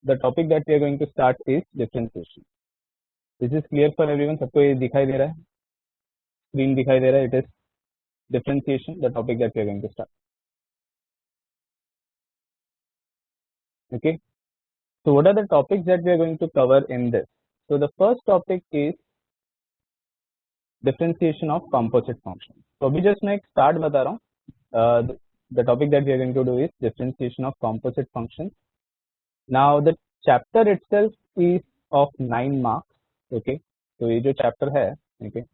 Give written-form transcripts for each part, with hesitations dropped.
the topic that we are going to start is differentiation. This is clear for everyone? सबको ये दिखाई दे रहा है, स्क्रीन दिखाई दे रहा है? It is differentiation, the topic that we are going to start. Okay, so what are the topics that we are going to cover in this? So the first topic is differentiation of composite functions. So अभी just मैं एक start बता रहा हूँ. The topic that we are going to do is differentiation of composite functions. Now the chapter itself is of 9 marks. Okay, तो ये जो chapter है, okay,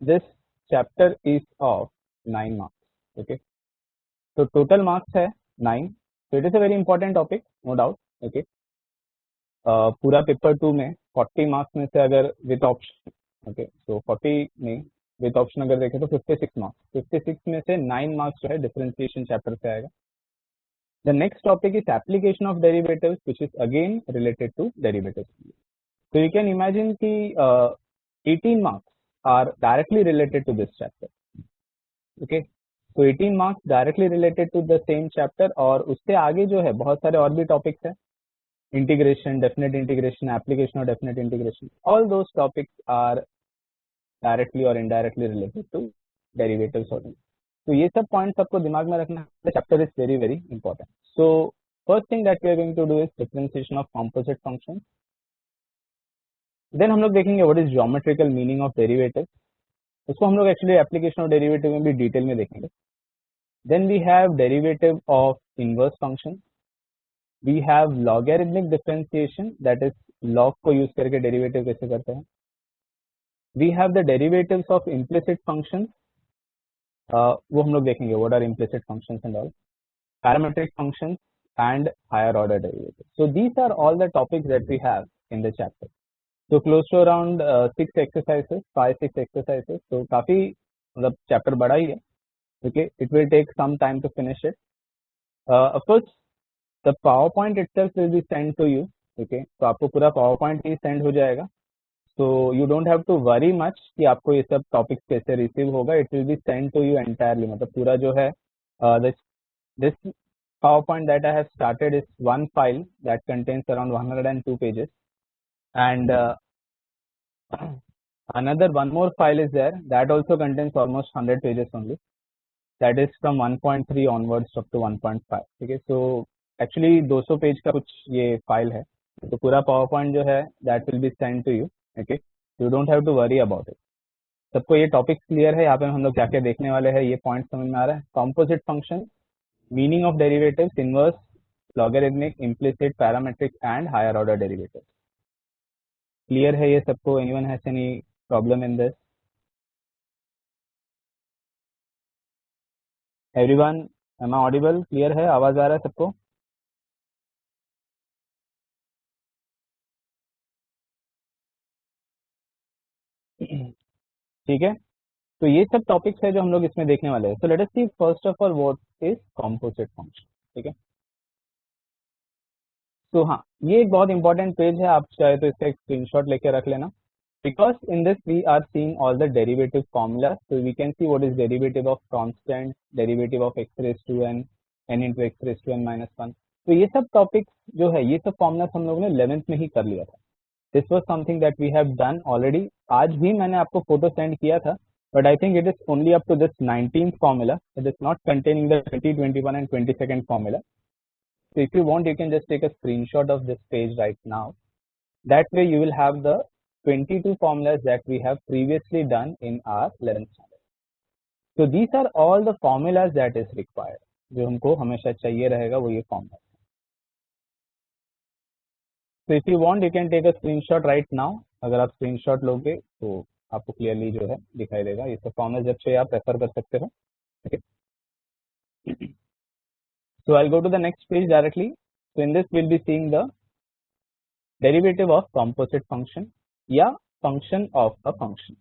this chapter is of 9 marks. Okay, so total marks है 9. So it is a very important topic, no doubt. Okay, पूरा paper 2 में 40 marks में से अगर विद ऑप्शन, ओके, तो 40 में विद ऑप्शन अगर देखें तो 56 मार्क्स, 56 में से 9 मार्क्स जो है डिफरेंशिएशन चैप्टर से आएगा. The next topic is application of derivatives which is again related to derivatives. तो यू कैन इमेजिन कि 18 marks are directly related to this chapter. Okay, तो 18 marks directly related to the same chapter, और उससे आगे जो है बहुत सारे और भी टॉपिक्स हैं. Integration, definite integration, application of definite integration, all those topics are directly or indirectly related to derivatives only. तो ये सब पॉइंट्स आपको दिमाग में रखना है. Chapter is very very important. So first thing that we are going to do is differentiation of composite functions. Then हम लोग देखेंगे what is geometrical meaning of derivative. उसको हम लोग एक्चुअली एप्लीकेशन ऑफ डेरिवेटिव में भी डिटेल में देखेंगे. Then we have derivative of inverse function. We have logarithmic differentiation, that is log को यूज करके डेरिवेटिव कैसे करते हैं. We have the derivatives of implicit functions, वो हम लोग देखेंगे what are implicit functions and all. Parametric functions and higher order derivatives. So these are all the topics that we have in the chapter. So close to around 6 exercises, 5-6 exercises. So काफी मतलब chapter बड़ा ही है. Okay, it will take some time to finish it. Of course the PowerPoint itself will be sent to you. Okay, तो आपको पूरा PowerPoint ही send हो जाएगा. So you don't have to worry much कि आपको ये सब टॉपिक्स कैसे रिसीव होगा. It will be sent to you entirely. मतलब पूरा जो है this PowerPoint that I have started is one file that contains around 102 pages, and another one more file is there that also contains almost 100 pages only. That is from 1.3 onwards up to 1.5. Okay, so actually 200 page का कुछ ये file है. तो पूरा power point जो है that will be send to you. Okay, you don't have to worry about it. सबको ये टॉपिक्स क्लियर है? यहाँ पे हम लोग क्या क्या देखने वाले हैं, ये पॉइंट समझ में आ रहा है? Composite function, meaning of derivatives, inverse, logarithmic, implicit, parametric and higher order derivatives. Clear है ये सबको? Anyone has any problem in this? Everyone, am I audible? Clear है? आवाज आ रहा है सबको? ठीक है, तो ये सब टॉपिक्स है जो हम लोग इसमें देखने वाले हैं. So let us see first of all what is composite function. ठीक है, तो हाँ, ये एक बहुत इंपॉर्टेंट पेज है. आप चाहे तो इसका एक स्क्रीनशॉट लेके रख लेना, because in this we are seeing all the derivative formula. So we can see what is derivative of constant, derivative of x raise to n, n into x raise to n minus 1. तो ये सब topics जो है, ये सब formula हम लोगों ने 11th में ही कर लिया था. This was something that we have done already. आज भी मैंने आपको फोटो सेंड किया था, but I think it is only up to this 19th formula. It is not containing the 20, 21 and 22nd formula. So if you want, you can just take a screenshot of this page right now. That way you will have the 22 formulas that we have previously done in our 11th standard. So these are all the formulas that is required. जो हमको हमेशा चाहिए रहेगा वो ये formula. So if you want, you can take a screenshot right now. अगर आप screenshot लोगे तो आपको क्लियरली जो है दिखाई देगा. ये सब फॉर्मूला जब से आप रेफर कर सकते हो. Okay. So I'll go to the next page directly. So in this we'll be seeing the derivative of composite function या function of a function.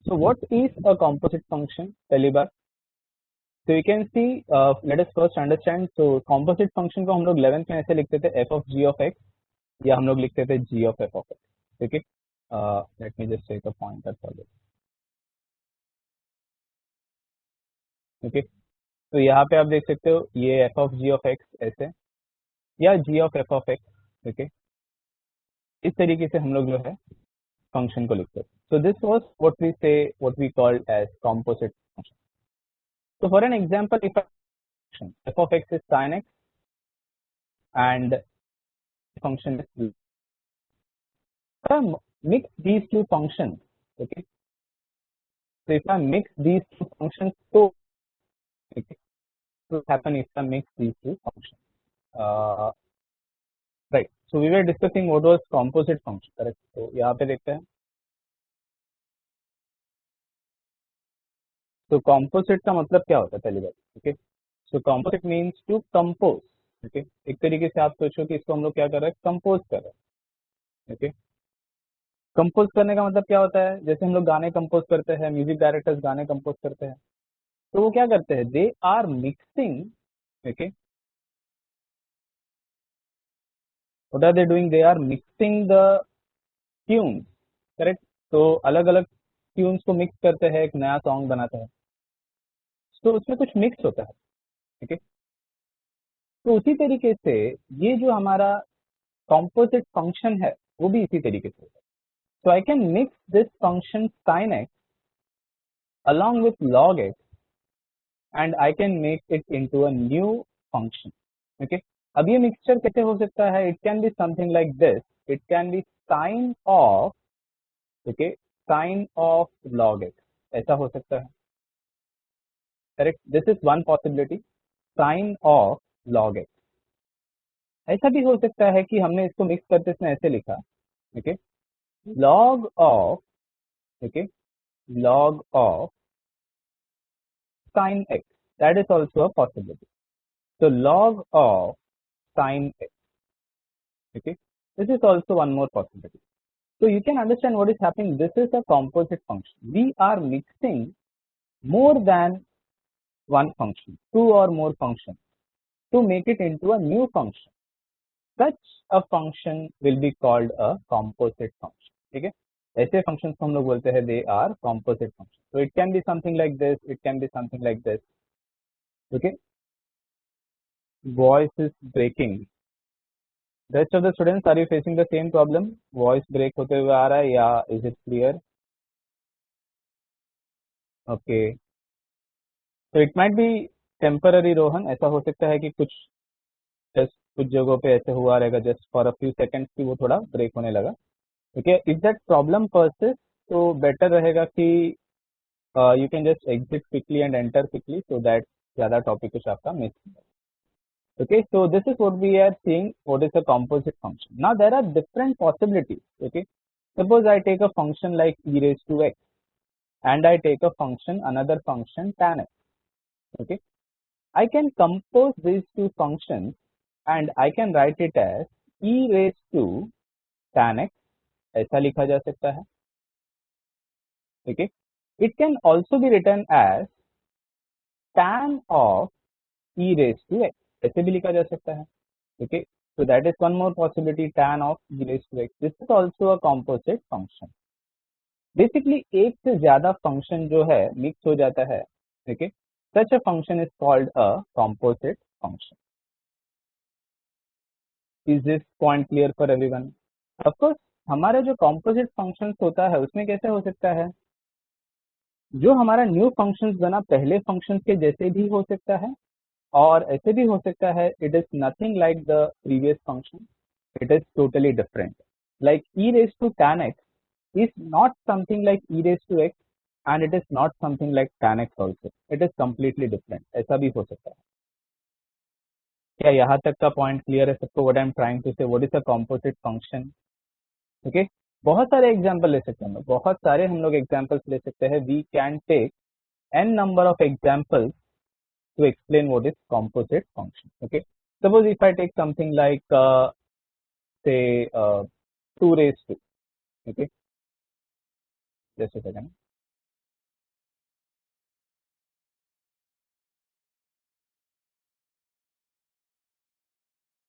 So what is a composite function? पहली बार, so you can see, let us first understand. So composite function को हम लोग 11th में ऐसे लिखते थे f of g of x, या हम लोग लिखते थे g of f of x. ठीक है, let me just take a pointer for this. Okay, तो यहाँ पे आप देख सकते हो ये f of g of x ऐसे या g of f of x, ठीक है, इस तरीके से हम लोग जो है फंक्शन को लिखते हैं. So this was what we called as composite function. So for an example, if a function f of x is sin x and function is, if I mix these two functions, okay, so if I mix these two functions, so okay, what will happen if I mix these two functions? Right, so we were discussing what was composite function, correct? So यहाँ पे देखते हैं. तो composite का मतलब क्या होता है पहली बात, okay? So composite means to compose, okay? एक तरीके से आप सोचो कि इसको हम लोग क्या कर रहे हैं, कंपोज कर रहे हैं, okay? कंपोज करने का मतलब क्या होता है, जैसे हम लोग गाने कंपोज करते हैं, म्यूजिक डायरेक्टर्स गाने कंपोज करते हैं, तो वो क्या करते हैं, they are mixing, okay, what are they doing, they are mixing the tunes, correct. तो अलग अलग ट्यून्स को मिक्स करते हैं, एक नया सॉन्ग बनाते हैं, तो उसमें कुछ मिक्स होता है, ठीक है. तो उसी तरीके से ये जो हमारा कॉम्पोजिट फंक्शन है वो भी इसी तरीके से होता है. So I can mix this function sin x along with log x and I can make it into a new function. Okay. अब ये मिक्सचर कैसे हो सकता है, it can be something like this, it can be sin of, okay, sin of log x, ऐसा हो सकता है, correct. This is one possibility, sin of log x. ऐसा भी हो सकता है कि हमने इसको मिक्स करते इसमें ऐसे लिखा, okay, log of, okay, log of sin x, that is also a possibility. So log of sin x, okay, this is also one more possibility. So you can understand what is happening. This is a composite function. We are mixing more than one function, two or more functions, to make it into a new function. Such a function will be called a composite function. ठीक है, ऐसे functions को हम लोग बोलते हैं they are composite functions. So it can be something like this, it can be something like this. Okay, voice is breaking. Rest of the students, are you facing the same problem? Voice break होते हुए आ रहा है या is it clear? Okay, so it might be temporary, Rohan. ऐसा हो सकता है कि कुछ जगहों पे ऐसे हुआ रहेगा just for a few seconds कि वो थोड़ा ब्रेक होने लगा. Okay, if that problem persists, तो better रहेगा कि you can just exit quickly and enter quickly so that ज़्यादा टॉपिक कुछ आपका miss. Okay, so this is what we are seeing, what is a composite function. Now there are different possibilities. Okay, suppose I take a function like e raised to x and I take a function, another function tan x. Okay, I can compose these two functions and I can write it as e raised to tan x, ऐसा लिखा जा सकता है. Okay, it can also be written as tan of e raised to x, ऐसे भी लिखा जा सकता है. Okay, so that is one more possibility, tan of e raised to x. This is also a composite function. Basically एक से ज्यादा function जो है mix हो जाता है. Okay, such a function is called a composite function. Is this point clear for everyone? Of course, हमारे जो composite functions होता है उसमें कैसे हो सकता है, जो हमारा new functions बना पहले functions के जैसे भी हो सकता है और ऐसे भी हो सकता है it is nothing like the previous function, it is totally different. Like e raised to tan x is not something like e raised to x and it is not something like tan x also, it is completely different. ऐसा भी हो सकता है. क्या यहाँ तक का point clear है सबको? What I am trying to say, what is a composite function? Okay, बहुत सारे एग्जांपल ले सकते हैं, बहुत सारे हम लोग एग्जांपल्स ले सकते हैं. We can take n number of examples to explain what is composite function. Okay, suppose if I take something like say 2 raised to, okay, just a second.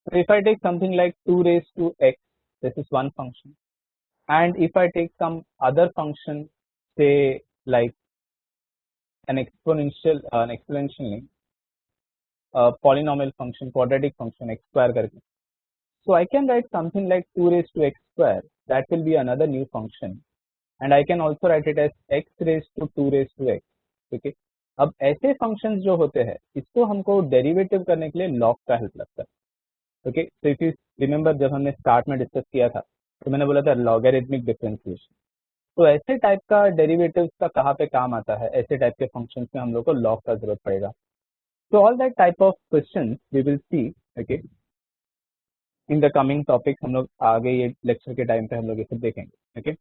So if I take something like 2 raised to x, this is one function, and if I take some other function, say like an exponential, polynomial function, quadratic function x square करके. So I can write something like 2 raised to x square. That will be another new function, and I can also write it as x raised to 2 raised to x. ठीक है. अब ऐसे functions जो होते हैं इसको हमको डेरिवेटिव करने के लिए लॉग का हेल्प लगता है. ओके, तो इफ यू रिमेंबर जब हमने स्टार्ट में डिस्कस किया था तो मैंने बोला था लॉगरिथमिक डिफरेंशिएशन. तो ऐसे टाइप का डेरिवेटिव्स का कहाँ पे काम आता है, ऐसे टाइप के फंक्शंस में हम लोग को लॉग का जरूरत पड़ेगा. So all that type of questions we will see, okay, in the coming topics. हम लोग आगे ये लेक्चर के टाइम पे हम लोग ये सब देखेंगे. Okay,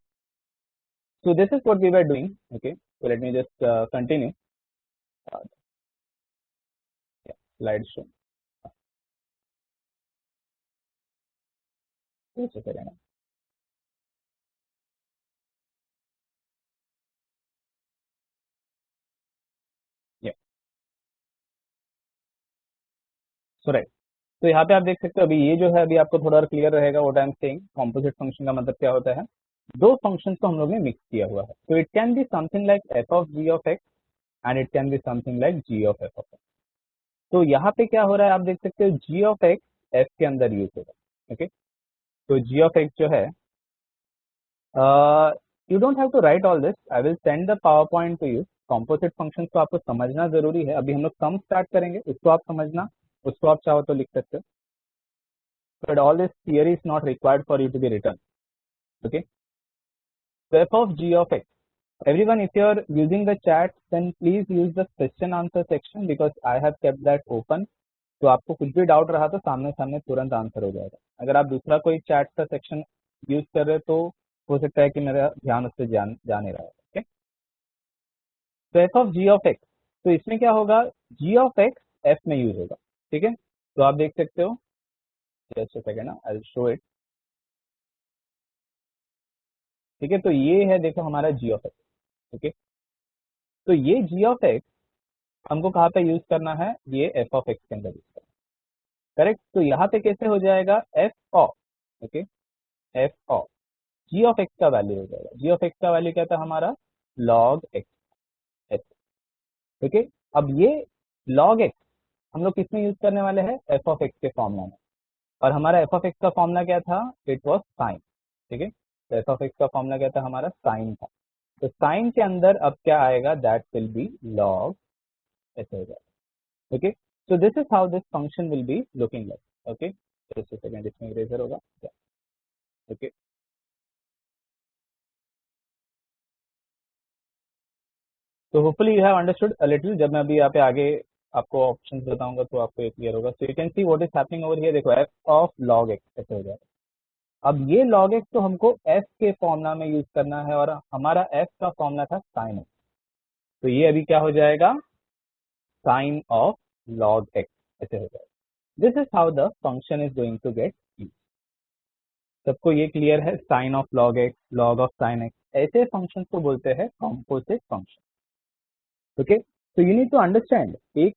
so this is what we were doing. Okay, so let me just continue. Yeah, slide show. Just a second. Yeah, so right. तो यहाँ पे आप देख सकते हो अभी ये जो है अभी आपको थोड़ा और क्लियर रहेगा what I am saying. Composite function का मतलब क्या होता है, दो फंक्शंस को हम लोग ने मिक्स किया हुआ है. तो it can be something like f of g of x and it can be something like g of f of x. तो यहाँ पे क्या हो रहा है आप देख सकते हो जी ऑफ एक्स एफ के अंदर यूज होगा. ओके, तो जी ऑफ एक्स जो है you don't have to write all this, I will send the power point to you. Composite functions को आपको समझना जरूरी है. अभी हम लोग सम स्टार्ट करेंगे, उसको आप समझना, उसको आप चाहो तो लिख सकते हो. But all this theory is not required for you to be written. Okay, so f of g of x. Everyone, if you are using the chat, then please use the question answer section because I have kept that open. तो आपको कुछ भी doubt रहा तो सामने सामने तुरंत answer हो जाएगा. अगर आप दूसरा कोई चैट का सेक्शन यूज कर रहे तो हो सकता है कि मेरा ध्यान उससे जा नहीं रहा है. ओके, तो f of g of x, तो इसमें क्या होगा, जी ऑफ एक्स एफ में यूज होगा. ठीक है, तो आप देख सकते हो, just a second, I will show it. ठीक है, तो ये है देखो हमारा जी ऑफ एक्स. ओके, तो ये जी ऑफ एक्स हमको कहाँ पे यूज करना है, ये एफ ऑफ एक्स के अंदर यूज करना है. करेक्ट, तो यहाँ पे कैसे हो जाएगा f of, okay, f of g of x का वैल्यू हो जाएगा. जी ऑफ एक्स का वैल्यू क्या था हमारा, लॉग एक्स एच. ओके, अब ये लॉग एक्स हम लोग किसमें यूज करने वाले हैं, एफ ऑफ एक्स के फॉर्मूला में. और हमारा एफ ऑफ एक्स का फॉर्मूला क्या था, इट वॉज साइन. ठीक है, तो एफ ऑफ एक्स का फॉर्मूला क्या था हमारा, साइन था. तो साइन के अंदर अब क्या आएगा, दैट विल बी लॉग, ऐसे हो जाएगा. Okay, so this is how this function will be looking like. Okay, just a second, इसमें इरेजर होगा. ओके, तो hopefully you have understood a little. जब मैं अभी यहाँ पे आगे आपको ऑप्शंस बताऊंगा तो आपको ये क्लियर होगा. So you can see what is happening over here. देखो एफ ऑफ लॉग एक्स ऐसे हो जाएगा. अब ये लॉग एक्स तो हमको एफ के फॉर्मूला में यूज करना है और हमारा एफ का फॉर्मूला था साइन एक्स. तो ये अभी क्या हो जाएगा, साइन ऑफ लॉग एक्स ऐसे हो जाएगा. This is how the function is going to get use. सबको ये क्लियर है, sine of log x, log of sine x, ऐसे फंक्शन को बोलते हैं कॉम्पोजिट फंक्शन. ओके, तो यू नीड टू अंडरस्टैंड एक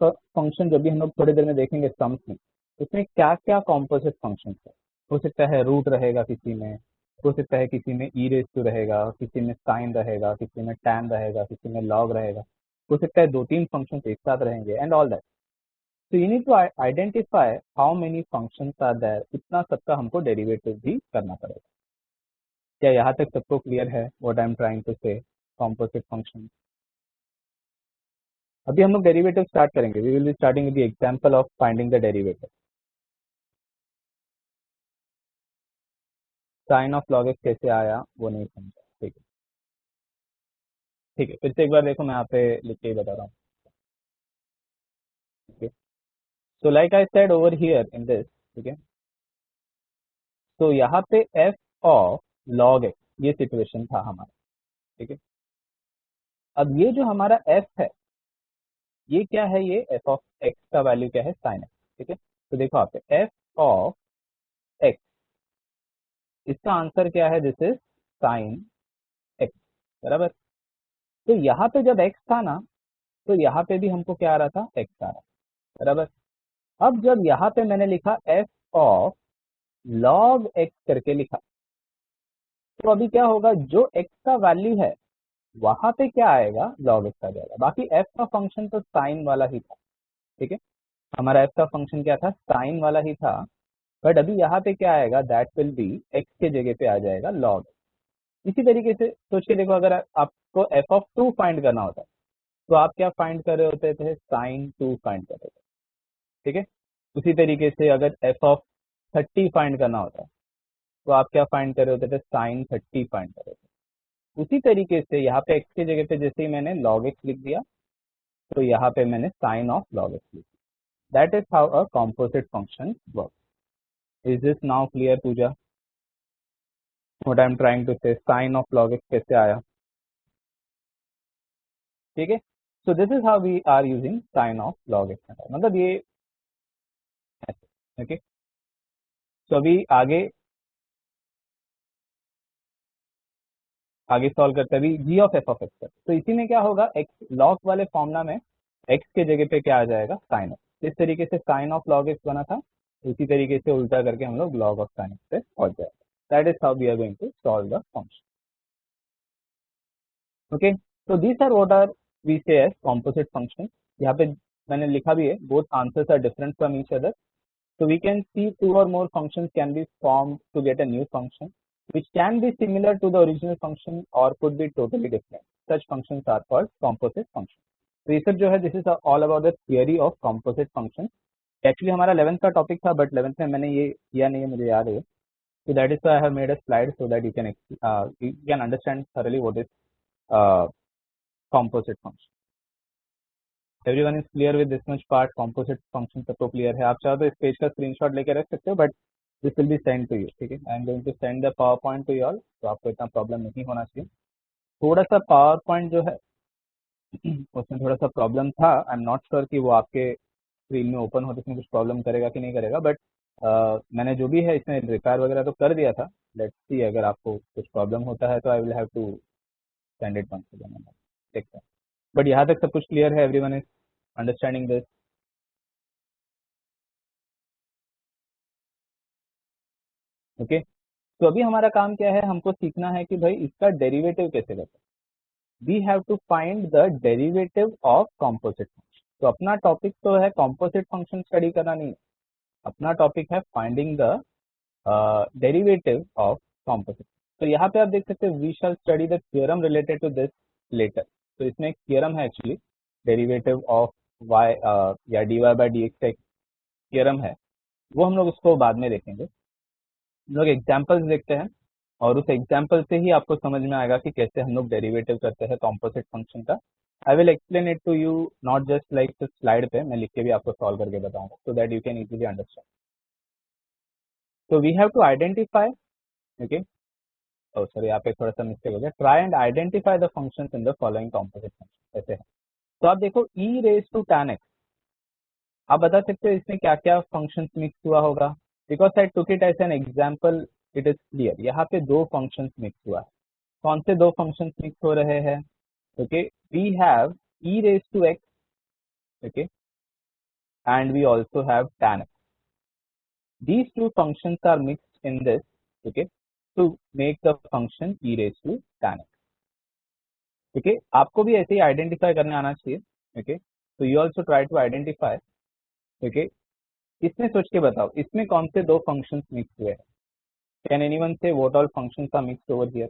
फंक्शन जो भी हम लोग थोड़ी देर में देखेंगे सम्स में, उसमें क्या क्या कॉम्पोजिट फंक्शन है. हो सकता है रूट रहेगा किसी में, हो सकता है किसी में ई रेज टू रहेगा, किसी में साइन रहेगा, किसी में टैन रहेगा, किसी में लॉग रहेगा, हो सकता है दो तीन फंक्शन एक साथ रहेंगे एंड ऑल दैट. तो you need to identify how many functions are there. इतना सबका हमको डेरिवेटिव भी करना पड़ेगा. क्या यहाँ तक सबको क्लियर है what I am trying to say, composite function. अभी हम लोग डेरिवेटिव स्टार्ट करेंगे. We will be starting with the example of finding the derivative. Sine of log x कैसे आया वो नहीं समझा. ठीक है, ठीक है, फिर से एक बार देखो, मैं यहाँ पे लिख के ही बता रहा हूँ. Okay, so like I said over here in this. ठीक है, तो यहाँ पे एफ ऑफ लॉग एक्स ये सिचुएशन था हमारा. ठीक है, अब ये जो हमारा एफ है ये क्या है, ये एफ ऑफ एक्स का वैल्यू क्या है, साइन एक्स. ठीक है, तो देखो आप एफ ऑफ एक्स, इसका आंसर क्या है, दिस इज साइन एक्स. बराबर. तो यहाँ पे जब एक्स था ना, तो यहाँ पे भी हमको क्या आ रहा था, एक्स आ रहा. बराबर. अब जब यहाँ पे मैंने लिखा एफ ऑफ लॉग एक्स करके लिखा, तो अभी क्या होगा, जो एक्स का वैल्यू है वहां पे क्या आएगा, लॉग एक्स आ जाएगा. बाकी एफ का फंक्शन तो साइन वाला ही था. ठीक है, हमारा f का फंक्शन क्या था, साइन वाला ही था, बट अभी यहाँ पे क्या आएगा, दैट विल बी x के जगह पे आ जाएगा log। इसी तरीके से सोच के देखो, अगर आपको f ऑफ 2 फाइंड करना होता तो आप क्या फाइंड कर रहे होते थे, साइन 2 फाइंड कर रहे थे, ठीक है। उसी तरीके से अगर f ऑफ 30 फाइंड करना होता तो आप क्या फाइंड कर रहे होते थे, साइन 30 फाइंड कर रहे थे। उसी तरीके से यहाँ पे x के जगह पे जैसे ही मैंने log x लिख दिया, तो यहाँ पे मैंने साइन ऑफ log x लिख दिया। That is how a composite function work. Is this now clear Pooja, what I am trying to say, sine of log x कैसे आया, ठीक है। So this is how we are using sine of log x, मतलब ये, okay. तो अभी आगे आगे सॉल्व करते हैं, अभी जी ऑफ एफ ऑफ एक्स। तो इसी में क्या होगा, एक्स लॉग वाले फॉर्मूला में एक्स के जगह पे क्या आ जाएगा, साइन ऑफ। इस तरीके से साइन ऑफ लॉग एक्स बना था, इसी तरीके से उल्टा करके हम लोग लॉग ऑफ साइन एक्स पे पहुंच जाएगा। That is how we are going to solve the function, okay. तो these are what are we say as composite function. यहाँ पे मैंने लिखा भी है, both answers are different from each other. So we can see two or more functions can be formed to get a new function, which can be similar to the original function or could be totally different. Such functions are called composite functions. तो ये सब जो है, this is all about the theory of composite functions. Actually हमारा 11th का topic था, but 11th में मैंने ये किया नहीं है, मुझे याद है। So that is why I have made a slide so that you can understand thoroughly what is composite function. Everyone is clear with this much part, composite function सबको क्लियर है। आप चाहो तो इस पेज का स्क्रीनशॉट लेके रख सकते हो, but this will be send to you, ठीक है। I am going to send the power point to you all, तो आपको इतना प्रॉब्लम नहीं होना चाहिए। थोड़ा सा पावर पॉइंट जो है उसमें थोड़ा सा प्रॉब्लम था, आई एम नॉट श्योर कि वो आपके स्क्रीन में ओपन हो तो इसमें कुछ प्रॉब्लम करेगा कि नहीं करेगा, बट मैंने जो भी है इसमें रिपेयर वगैरह तो कर दिया था। लेट्स सी, अगर आपको कुछ प्रॉब्लम होता है तो I will have to send it once again, देखते हैं। बट यहाँ तक सब कुछ क्लियर है, everyone is understanding this, okay. तो अभी हमारा काम क्या है, हमको सीखना है कि भाई इसका डेरिवेटिव कैसे करते हैं। We have to find the derivative of composite function. तो अपना टॉपिक तो है कॉम्पोजिट फंक्शन स्टडी करना, नहीं है, अपना टॉपिक है finding the derivative of composite. तो यहाँ पे आप देख सकते हैं, we shall study the theorem related to this letter. तो इसमें एक थ्योरम है एक्चुअली, डेरिवेटिव ऑफ वाई या d y by d x का एक थ्योरम है, वो हम लोग उसको बाद में देखेंगे। हम लोग एग्जाम्पल्स देखते हैं, और उस एग्जाम्पल से ही आपको समझ में आएगा कि कैसे हम लोग डेरिवेटिव करते हैं कॉम्पोजिट फंक्शन का। I will explain it to you, not just like slide पे, मैं लिख के भी आपको सॉल्व करके बताऊंगा, so that you can easily understand. तो we have to identify, okay, oh sorry यहाँ पे थोड़ा सा मिस्टेक हो गया, try and identify the functions in the following composite function, ऐसे है। तो आप देखो e raise to tan x, आप बता सकते हो इसमें क्या क्या फंक्शंस मिक्स हुआ होगा, because I took it as an example, it is clear. यहाँ पे दो फंक्शंस मिक्स हुआ है, कौन से दो फंक्शंस मिक्स हो रहे हैं, okay. We have e raised to x, okay, and we also have tan x. These two functions are mixed in this, okay, to make the function e raised to tan x, okay। आपको भी ऐसे ही identify करने आना चाहिए, okay। तो you also try to identify, okay। इसमें सोच के बताओ, इसमें कौन से दो फंक्शंस मिक्स हुए हैं। Can anyone say what all functions are mixed over here.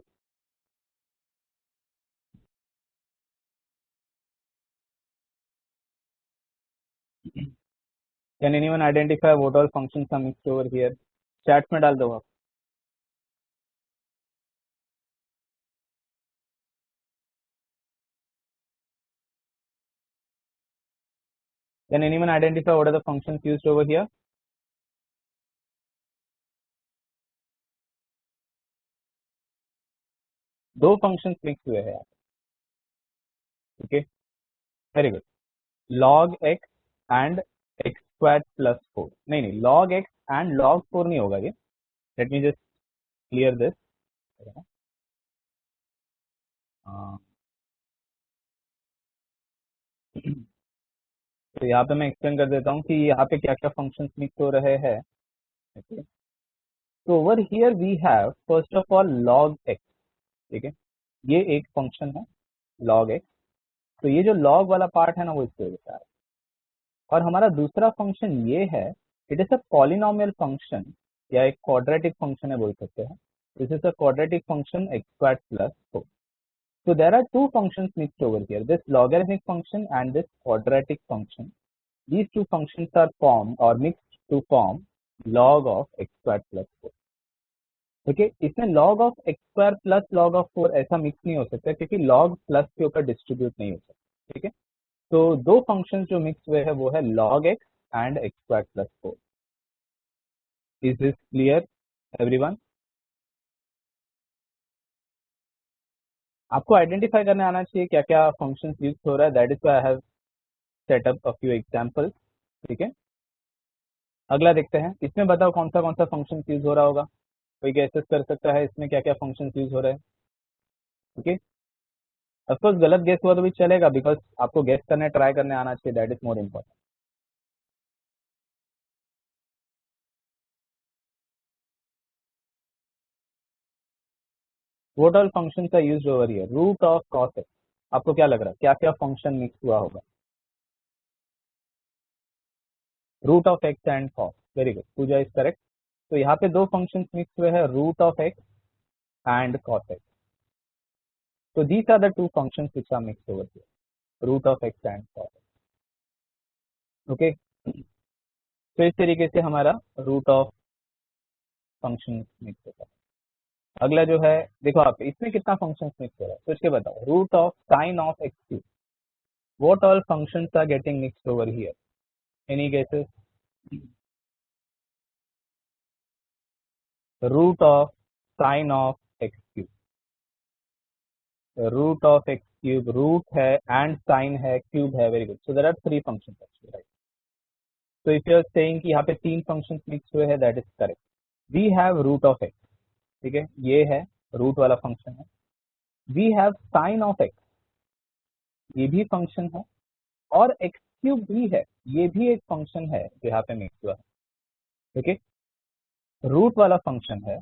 Can anyone identify what all functions are mixed over here, chat में डाल दो आप। Can anyone identify what are the functions used over here. दो functions mix हुए हैं, okay, very good. log x and x square plus 4, नहीं नहीं, log x and log 4 नहीं होगा ये। Late me just clear this. तो यहाँ पे मैं एक्सप्लेन कर देता हूँ कि यहाँ पे क्या क्या फंक्शंस मिक्स हो रहे हैं, okay? तो over here we have first of all log x, ठीक है, ये एक फंक्शन है log x। तो ये जो log वाला पार्ट है ना, वो इससे होता है, और हमारा दूसरा फंक्शन ये है, it is a polynomial function या एक क्वाड्रेटिक फंक्शन है बोल सकते हैं. This is a quadratic function x square plus 4. So there are two functions mixed over here, this logarithmic function and this quadratic function. These two functions are formed or mixed to form log of x squared plus 4. Okay, इसमें log of x square plus log of 4 ऐसा mix नहीं हो सकता क्योंकि log plus के ऊपर distribute नहीं हो सकता. ठीक है, तो दो फंक्शंस जो मिक्स हुए हैं वो है log x and x squared plus 4. Is this clear everyone? आपको आइडेंटिफाई करने आना चाहिए क्या क्या फंक्शंस यूज हो रहा है. That is why I have set up a few examples. ठीक है, अगला देखते हैं. इसमें बताओ कौन सा फंक्शन यूज हो रहा होगा. कोई गैसेस कर सकता है इसमें क्या क्या फंक्शन यूज हो रहे हैं. ओके, ऑफकोर्स गलत गेस हुआ तो भी चलेगा बिकॉज आपको गेस करने ट्राई करने आना चाहिए. That is more important. What all functions are used over here. Root of cos x. आपको क्या लग रहा है क्या क्या फंक्शन मिक्स हुआ होगा. Root of x and cos. Very good, Pooja is correct. तो यहाँ पे दो फंक्शंस मिक्स हुए हैं, root of x and cos x. So these are the two functions which are mixed over here, root of x and cos x. Okay, तो इस तरीके से हमारा रूट ऑफ फंक्शन मिक्स होता है. अगला जो है देखो आप इसमें कितना फंक्शन मिक्स हो रहा है सोच के बताओ. Root of sine of x cube. What all functions are getting mixed over here. Any guesses. Root of sine of x cube. Root of x cube root है एंड साइन है cube है. Very good. So there are three functions actually, right. तो if you are saying कि यहाँ पे तीन functions mix हुए हैं, that is correct. We have root of x. ठीक है, ये है रूट वाला फंक्शन है. We have sine of x, ये भी फंक्शन है. और एक्स क्यूब भी है, ये भी एक फंक्शन है जो यहाँ पे मिक्स हुआ है. ओके, रूट वाला फंक्शन है,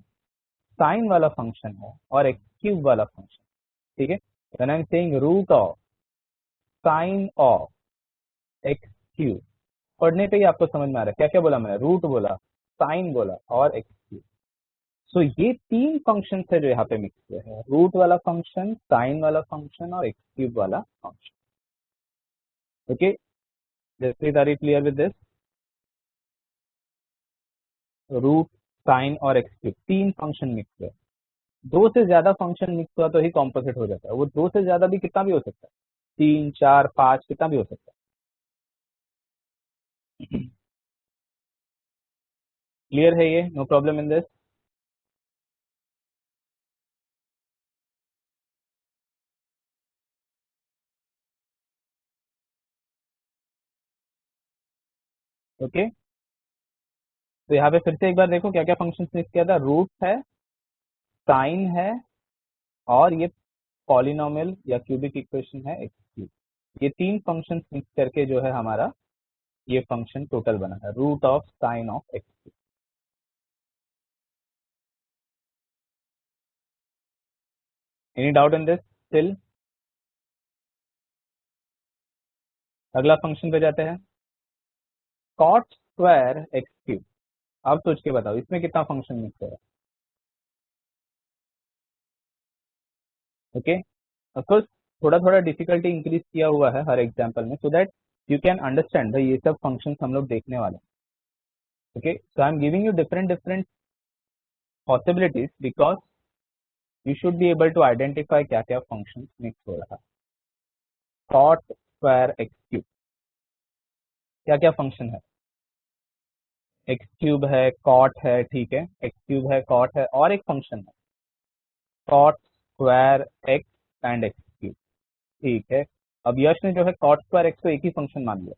साइन वाला फंक्शन है और एक्स क्यूब वाला फंक्शन. ठीक है, when I am saying root of sine of x cube, पढ़ने पे ही आपको समझ में आ रहा है क्या क्या बोला मैंने. रूट बोला, साइन बोला और एक्स क्यूब. सो ये तीन फंक्शन है जो यहाँ पे मिक्स हुए हैं. रूट वाला फंक्शन, साइन वाला फंक्शन और एक्स क्यूब वाला function. Okay, Jaspreet are you clear with this. Root, sine और एक्स क्यूब तीन फंक्शन मिक्स हुए. दो से ज्यादा फंक्शन मिक्स हुआ तो ही कॉम्पोजिट हो जाता है. वो दो से ज्यादा भी कितना भी हो सकता है, तीन चार पांच कितना भी हो सकता है. क्लियर है ये, no problem in this. Okay, तो यहाँ पे फिर से एक बार देखो क्या क्या फंक्शन मिक्स किया था. रूट है, साइन है और ये पॉलिनोमियल या क्यूबिक इक्वेशन है एक्स क्यूब. ये तीन फंक्शन मिक्स करके जो है हमारा ये फंक्शन टोटल बना है, root of sine of x cube. Any doubt in this still. अगला फंक्शन पे जाते हैं, कॉट स्क्वायर एक्स क्यूब. अब सोच के बताओ इसमें कितना फंक्शन मिक्स है. ओके, ऑफकोर्स थोड़ा थोड़ा डिफिकल्टी इंक्रीज किया हुआ है हर एग्जाम्पल में so that you can understand भाई ये सब फंक्शंस हम लोग देखने वाले हैं. Okay, so I am giving you different different possibilities because you should be able to identify क्या क्या फंक्शन मिक्स हो रहा है. कॉट स्क्वायर एक्स क्यूब क्या क्या फंक्शन है. एक्स क्यूब है, कॉट है, ठीक है, एक्स क्यूब है, कॉट है और एक फंक्शन है cot square x and x cube. ठीक है, अब यश ने जो है कॉट स्क्वायर एक्स को एक ही फंक्शन मान लिया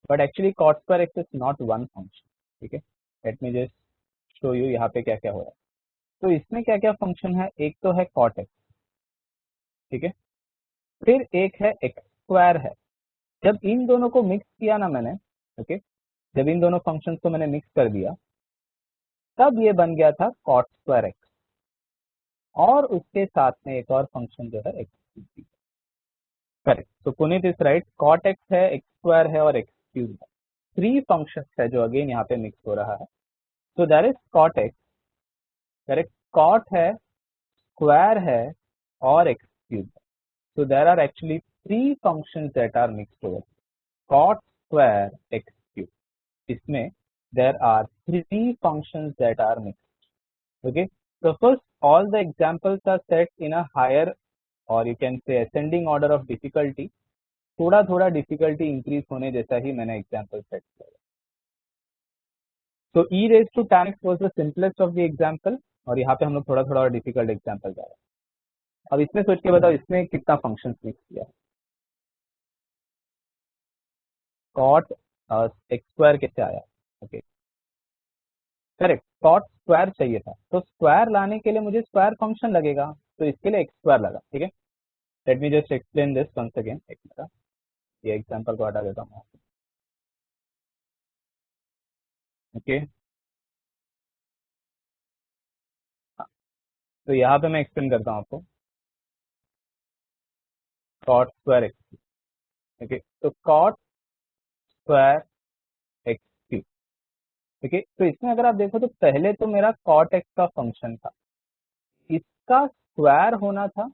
but actually cot square x is not one function. ठीक है, let me just show you यहाँ पे क्या क्या हो रहा है. तो इसमें क्या क्या फंक्शन है, एक तो है कॉट एक्स. ठीक है, फिर एक है एक्स स्क्वायर है. जब इन दोनों को मिक्स किया ना मैंने, ओके, जब इन दोनों फंक्शन को मैंने मिक्स कर दिया तब ये बन गया था कॉट स्क्वायर एक्स. और उसके साथ में एक और फंक्शन जो है एक्स क्यूब. करेक्ट, तो Puneet is right. Cot x है, एक्स स्क्वायर है और एक्स क्यूब है, 3 फंक्शंस है जो अगेन यहाँ पे मिक्स हो रहा है. So there is cot x, correct, cot है, स्क्वायर है और एक्स क्यूब है. So there are actually 3 functions that are mixed over. Cot square x cube. इसमें there are 3 functions that are mixed. Okay. So first, all the examples are set in a higher, or you can say ascending order of difficulty. थोड़ा थोड़ा difficulty increase होने जैसा ही मैंने example set किया. So e raised to tan x was the simplest of the example, और यहाँ पे हम लोग थोड़ा थोड़ा और difficult example जा रहे हैं. अब इसमें सोच के बताओ इसमें कितना फंक्शंस मिक्स किया. कॉट एक्स स्क्वायर कैसे आया. ओके, करेक्ट, कॉट स्क्वायर चाहिए था, तो स्क्वायर लाने के लिए मुझे स्क्वायर फंक्शन लगेगा, तो इसके लिए एक्स स्क्वायर लगा. ठीक है, let me just explain this once again. एक मिनट, ये एग्जांपल को हटा देता हूँ. ओके, तो यहाँ पे मैं एक्सप्लेन करता हूँ आपको. कॉट स्क्वायर एक्स, ओके, तो cot square x cube. Okay, तो इसमें अगर आप देखो तो पहले तो मेरा कॉट एक्स का फंक्शन था, इसका स्क्वायर होना था,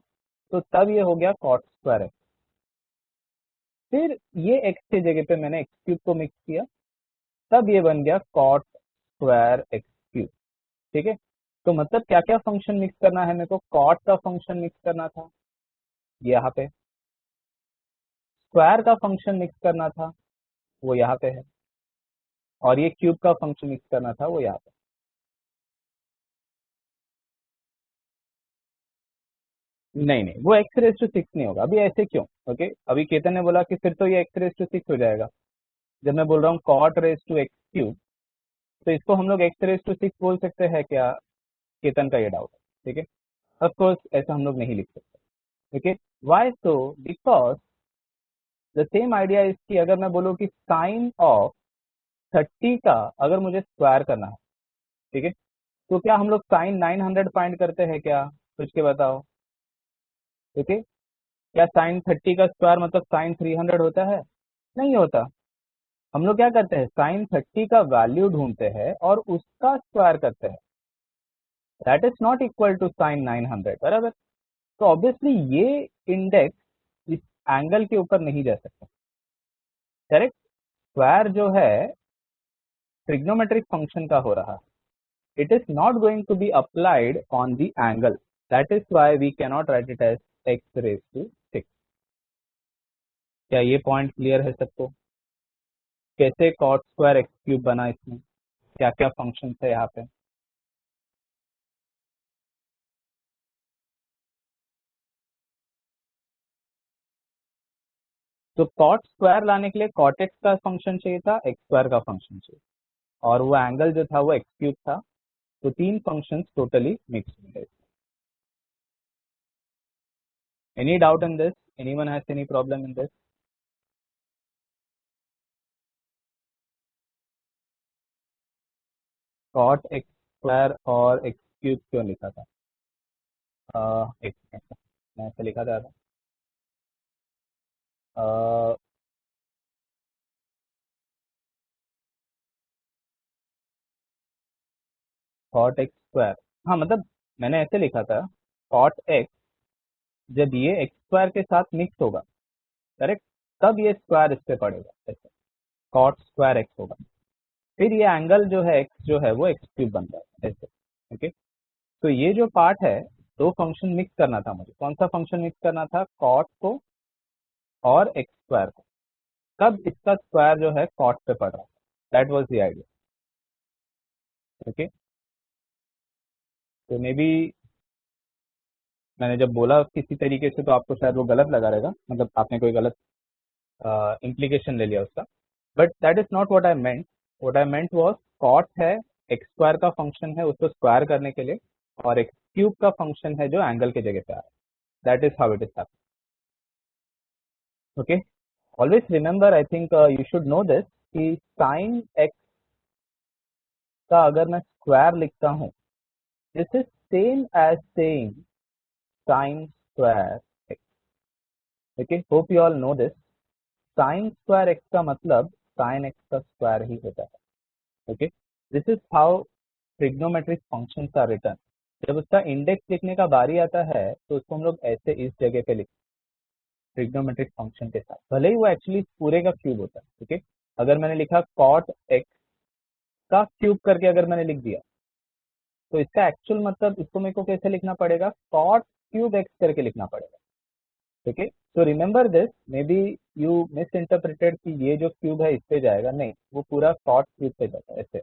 तो तब ये हो गया कॉट स्क्वायर एक्स. फिर ये एक्स की जगह पे मैंने एक्स क्यूब को मिक्स किया, तब ये बन गया कॉट स्क्वायर एक्स क्यूब. ठीक है, तो मतलब क्या क्या फंक्शन मिक्स करना है मेरे को. कॉट का फंक्शन मिक्स करना था, यहाँ पे स्क्वायर का फंक्शन मिक्स करना था, वो यहाँ पे है, और ये क्यूब का फंक्शन मिक्स करना था, वो यहाँ पे. नहीं नहीं, वो एक्स रेस टू 6 नहीं होगा. अभी ऐसे क्यों. ओके, अभी केतन ने बोला कि फिर तो ये एक्स रेस टू 6 हो जाएगा. जब मैं बोल रहा हूँ cot raise to x cube, तो इसको हम लोग एक्स रेस टू 6 बोल सकते हैं क्या. केतन का ये डाउट है. ठीक है, ऑफ कोर्स ऐसा हम लोग नहीं लिख सकते. Okay, why so, because the same idea is कि अगर मैं बोलूँ कि साइन ऑफ 30 का अगर मुझे स्क्वायर करना है, ठीक है, तो क्या हम लोग साइन 900 फाइंड करते हैं क्या. सोच के बताओ. ओके, क्या साइन 30 का स्क्वायर मतलब साइन 300 होता है. नहीं होता. हम लोग क्या करते हैं, साइन 30 का वैल्यू ढूंढते हैं और उसका स्क्वायर करते हैं. That is not equal to sine 900, बराबर. तो ऑब्वियसली ये इंडेक्स इस एंगल के ऊपर नहीं जा सकता. करेक्ट, स्क्वायर जो है ट्रिग्नोमेट्रिक फंक्शन का हो रहा है, it is not going to be applied on the angle. That is why we cannot write it as x raised to 6. क्या ये पॉइंट क्लियर है सबको. कैसे cot स्क्वायर एक्स क्यूब बना, इसमें क्या क्या फंक्शन है यहाँ पे. तो cot स्क्वायर लाने के लिए cot x का फंक्शन चाहिए था, x स्क्वायर का फंक्शन चाहिए, और वो एंगल जो था वो एक्स क्यूब था. तो 3 फंक्शंस टोटली मिक्स हो गए. Any doubt in this, anyone has any problem in this. cot x square और एक्स क्यूब क्यों लिखा था. एक मिनट, मैं ऐसे लिखा था. कॉट एक्स स्क्वायर, हाँ मतलब मैंने ऐसे लिखा था, कॉट एक्स जब ये एक्स स्क्वायर के साथ मिक्स होगा, करेक्ट, तब ये स्क्वायर इस पे पड़ेगा, ऐसे कॉट स्क्वायर एक्स होगा. फिर ये एंगल जो है एक्स जो है वो एक्स क्यूब बन जाएगा ऐसे. ओके, तो ये जो पार्ट है, दो फंक्शन मिक्स करना था मुझे. कौन सा फंक्शन मिक्स करना था, कॉट को और एक्स स्क्वायर को, तब इसका स्क्वायर जो है कॉट पे पड़ रहा है. That was the idea. Okay, तो मे बी मैंने जब बोला किसी तरीके से तो आपको शायद वो गलत लगा रहेगा, मतलब आपने कोई गलत इम्प्लीकेशन ले लिया उसका. But that is not what I meant. What I meant was cot है, एक्स स्क्वायर का फंक्शन है उसको स्क्वायर करने के लिए, और एक्स क्यूब का फंक्शन है जो एंगल के जगह पे आ रहा है. That is how it is happening. Okay, always remember, I think you should know this, कि साइन एक्स का अगर मैं स्क्वायर लिखता हूँ, this is same as saying sine square x. Okay, hope you all know this. Sine square x का मतलब sine x का square ही होता है। Okay, this is how trigonometric functions are written. जब उसका इंडेक्स लिखने का बारी आता है तो उसको हम लोग ऐसे इस जगह पे लिखते हैं ट्रिग्नोमेट्रिक फंक्शन के साथ, भले ही वो एक्चुअली पूरे का क्यूब होता है। ओके, अगर मैंने लिखा कॉट एक्स का क्यूब करके अगर मैंने लिख दिया तो इसका एक्चुअल मतलब इसको मेरे को कैसे लिखना पड़ेगा, कॉट क्यूब एक्स करके लिखना पड़ेगा। Okay, so remember this, may be you miss interpreted कि ये जो क्यूब है इस पे जाएगा, नहीं, वो पूरा कॉट क्यूब पे जाता है ऐसे।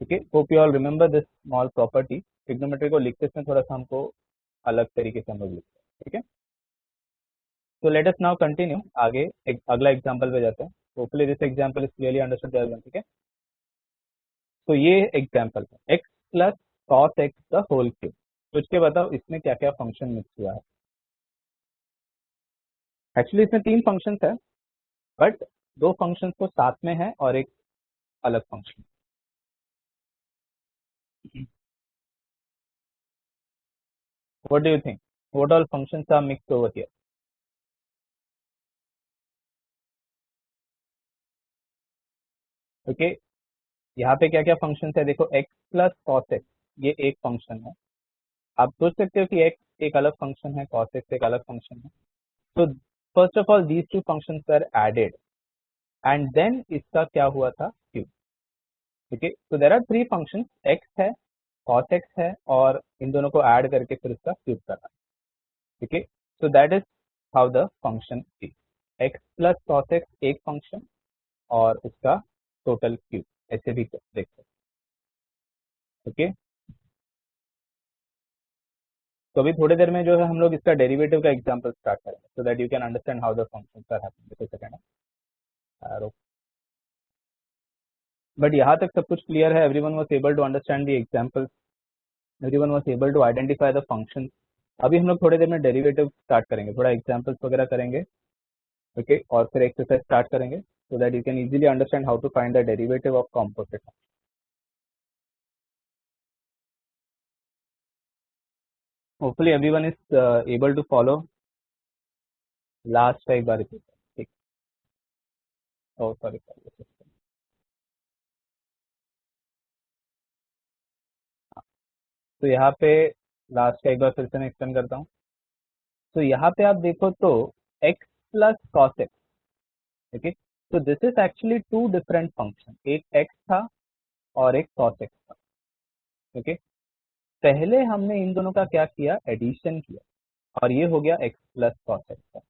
Okay, hope you all remember this small property. Trigonometry को लिखते समय थोड़ा सा हमको अलग तरीके से हम लोग लिखते हैं। ठीक है, तो लेट अस नाउ कंटिन्यू, आगे एक अगला एग्जांपल पे जाते हैं। Hopefully this example is clearly understood by everyone. ठीक है, तो ये एग्जांपल है x प्लस कॉस एक्स का होल क्यूब। तो इसके बताओ इसमें क्या क्या फंक्शन मिक्स हुआ है। एक्चुअली इसमें तीन फंक्शंस है, बट दो फंक्शंस को साथ में है और एक अलग function. What do you think, what all functions are mixed over here. Okay, यहाँ पे क्या क्या फंक्शंस है देखो, x प्लस कॉस एक्स ये एक फंक्शन है। आप सोच सकते हो कि x एक अलग फंक्शन है, cos x एक अलग फंक्शन है। तो first of all these two functions are added and then इसका क्या हुआ था, क्यूब। ठीक है, तो there are three functions, x है, cos x है और इन दोनों को ऐड करके फिर इसका क्यूब करना। ठीक है, so that is how the function is, x plus cos x एक फंक्शन और उसका टोटल क्यूब, ऐसे भी देख सकते। ओके, तो अभी थोड़ी देर में जो है हम लोग इसका डेरिवेटिव का एग्जांपल स्टार्ट करेंगे, so that you can understand how the functions are happening. Second, but यहाँ तक सब कुछ क्लियर है, everyone was able to understand the examples, everyone was able to identify the function. अभी हम लोग थोड़ी देर में डेरिवेटिव स्टार्ट करेंगे, थोड़ा एग्जांपल्स वगैरह करेंगे। ओके, और फिर एक्सरसाइज स्टार्ट करेंगे so that you can easily understand how to find the derivative of composite. Hopefully everyone is able to follow last का एक बार रिपीट। ठीक, ओ सॉरी, तो यहाँ पे लास्ट का एक बार फिर से मैं एक्सप्लेन करता हूँ। तो यहाँ पे आप देखो तो x plus cos x. Okay, तो this is actually two different function, एक x था और एक cos x था। ओके, पहले हमने इन दोनों का क्या किया, एडिशन किया और ये हो गया x प्लस कॉस एक्स का,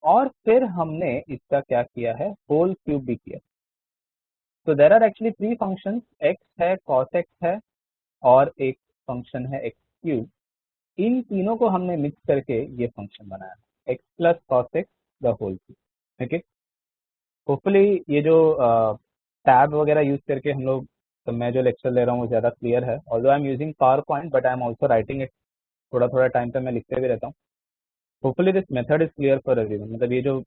और फिर हमने इसका क्या किया है, होल क्यूब भी किया। तो there are actually three function, x है, cos x है और एक फंक्शन है x क्यूब। इन तीनों को हमने मिक्स करके ये फंक्शन बनाया, x plus cos x the whole cube. Okay, hopefully ये जो टैब वगैरह यूज करके हम लोग, तो मैं जो लेक्चर ले रहा हूँ वो ज़्यादा क्लियर है, although I am using power point but I am also writing it, थोड़ा थोड़ा टाइम पे मैं लिखते भी रहता हूँ। Hopefully this method is clear for everyone, मतलब ये जो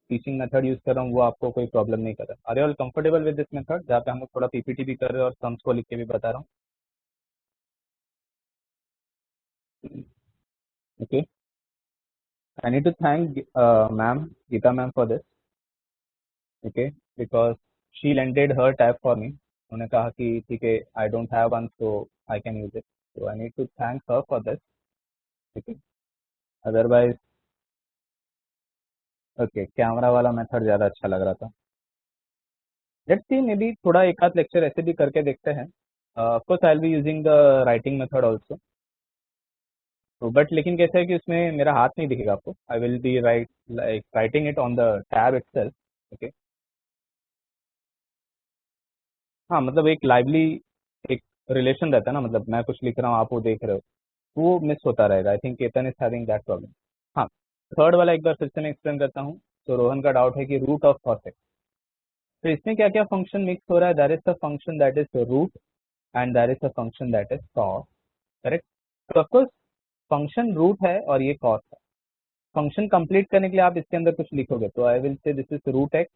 टीचिंग मेथड यूज कर रहा हूँ वो आपको कोई प्रॉब्लम नहीं कर रहा। Are you all comfortable with this method, जहाँ पे हम लोग थोड़ा पीपीटी भी कर रहे हैं और सम्स को लिख के भी बता रहा हूँ। Okay, I need to thank ma'am, Geeta ma'am for this. Okay, because she lended her tab for me, उन्होंने कहा कि ठीक है I don't have one so I can use it, so I need to thank her for this. ठीक है, otherwise okay, camera वाला method ज़्यादा अच्छा लग रहा था। लेट्स सी, मे बी थोड़ा एक आध लेक्चर ऐसे भी करके देखते हैं। Of course I will be using the writing method also, तो बट लेकिन कैसा है कि उसमें मेरा हाथ नहीं दिखेगा आपको, I will be right like writing it on the tab itself. Okay, हाँ, मतलब एक लाइवली एक रिलेशन रहता है ना, मतलब मैं कुछ लिख रहा हूँ आप वो देख रहे हो, वो मिस होता रहेगा। I think Ketan is having that problem. हाँ, थर्ड वाला एक बार फिर से मैं एक्सप्लेन करता हूँ। तो रोहन का डाउट है कि रूट ऑफ कॉस एक्स, तो इसमें क्या क्या फंक्शन मिक्स हो रहा है, that is the function that is root and that is the function that is cos. Correct, तो ऑफकोर्स फंक्शन रूट है और ये कॉस है। फंक्शन कंप्लीट करने के लिए आप इसके अंदर कुछ लिखोगे, तो I will say this is root x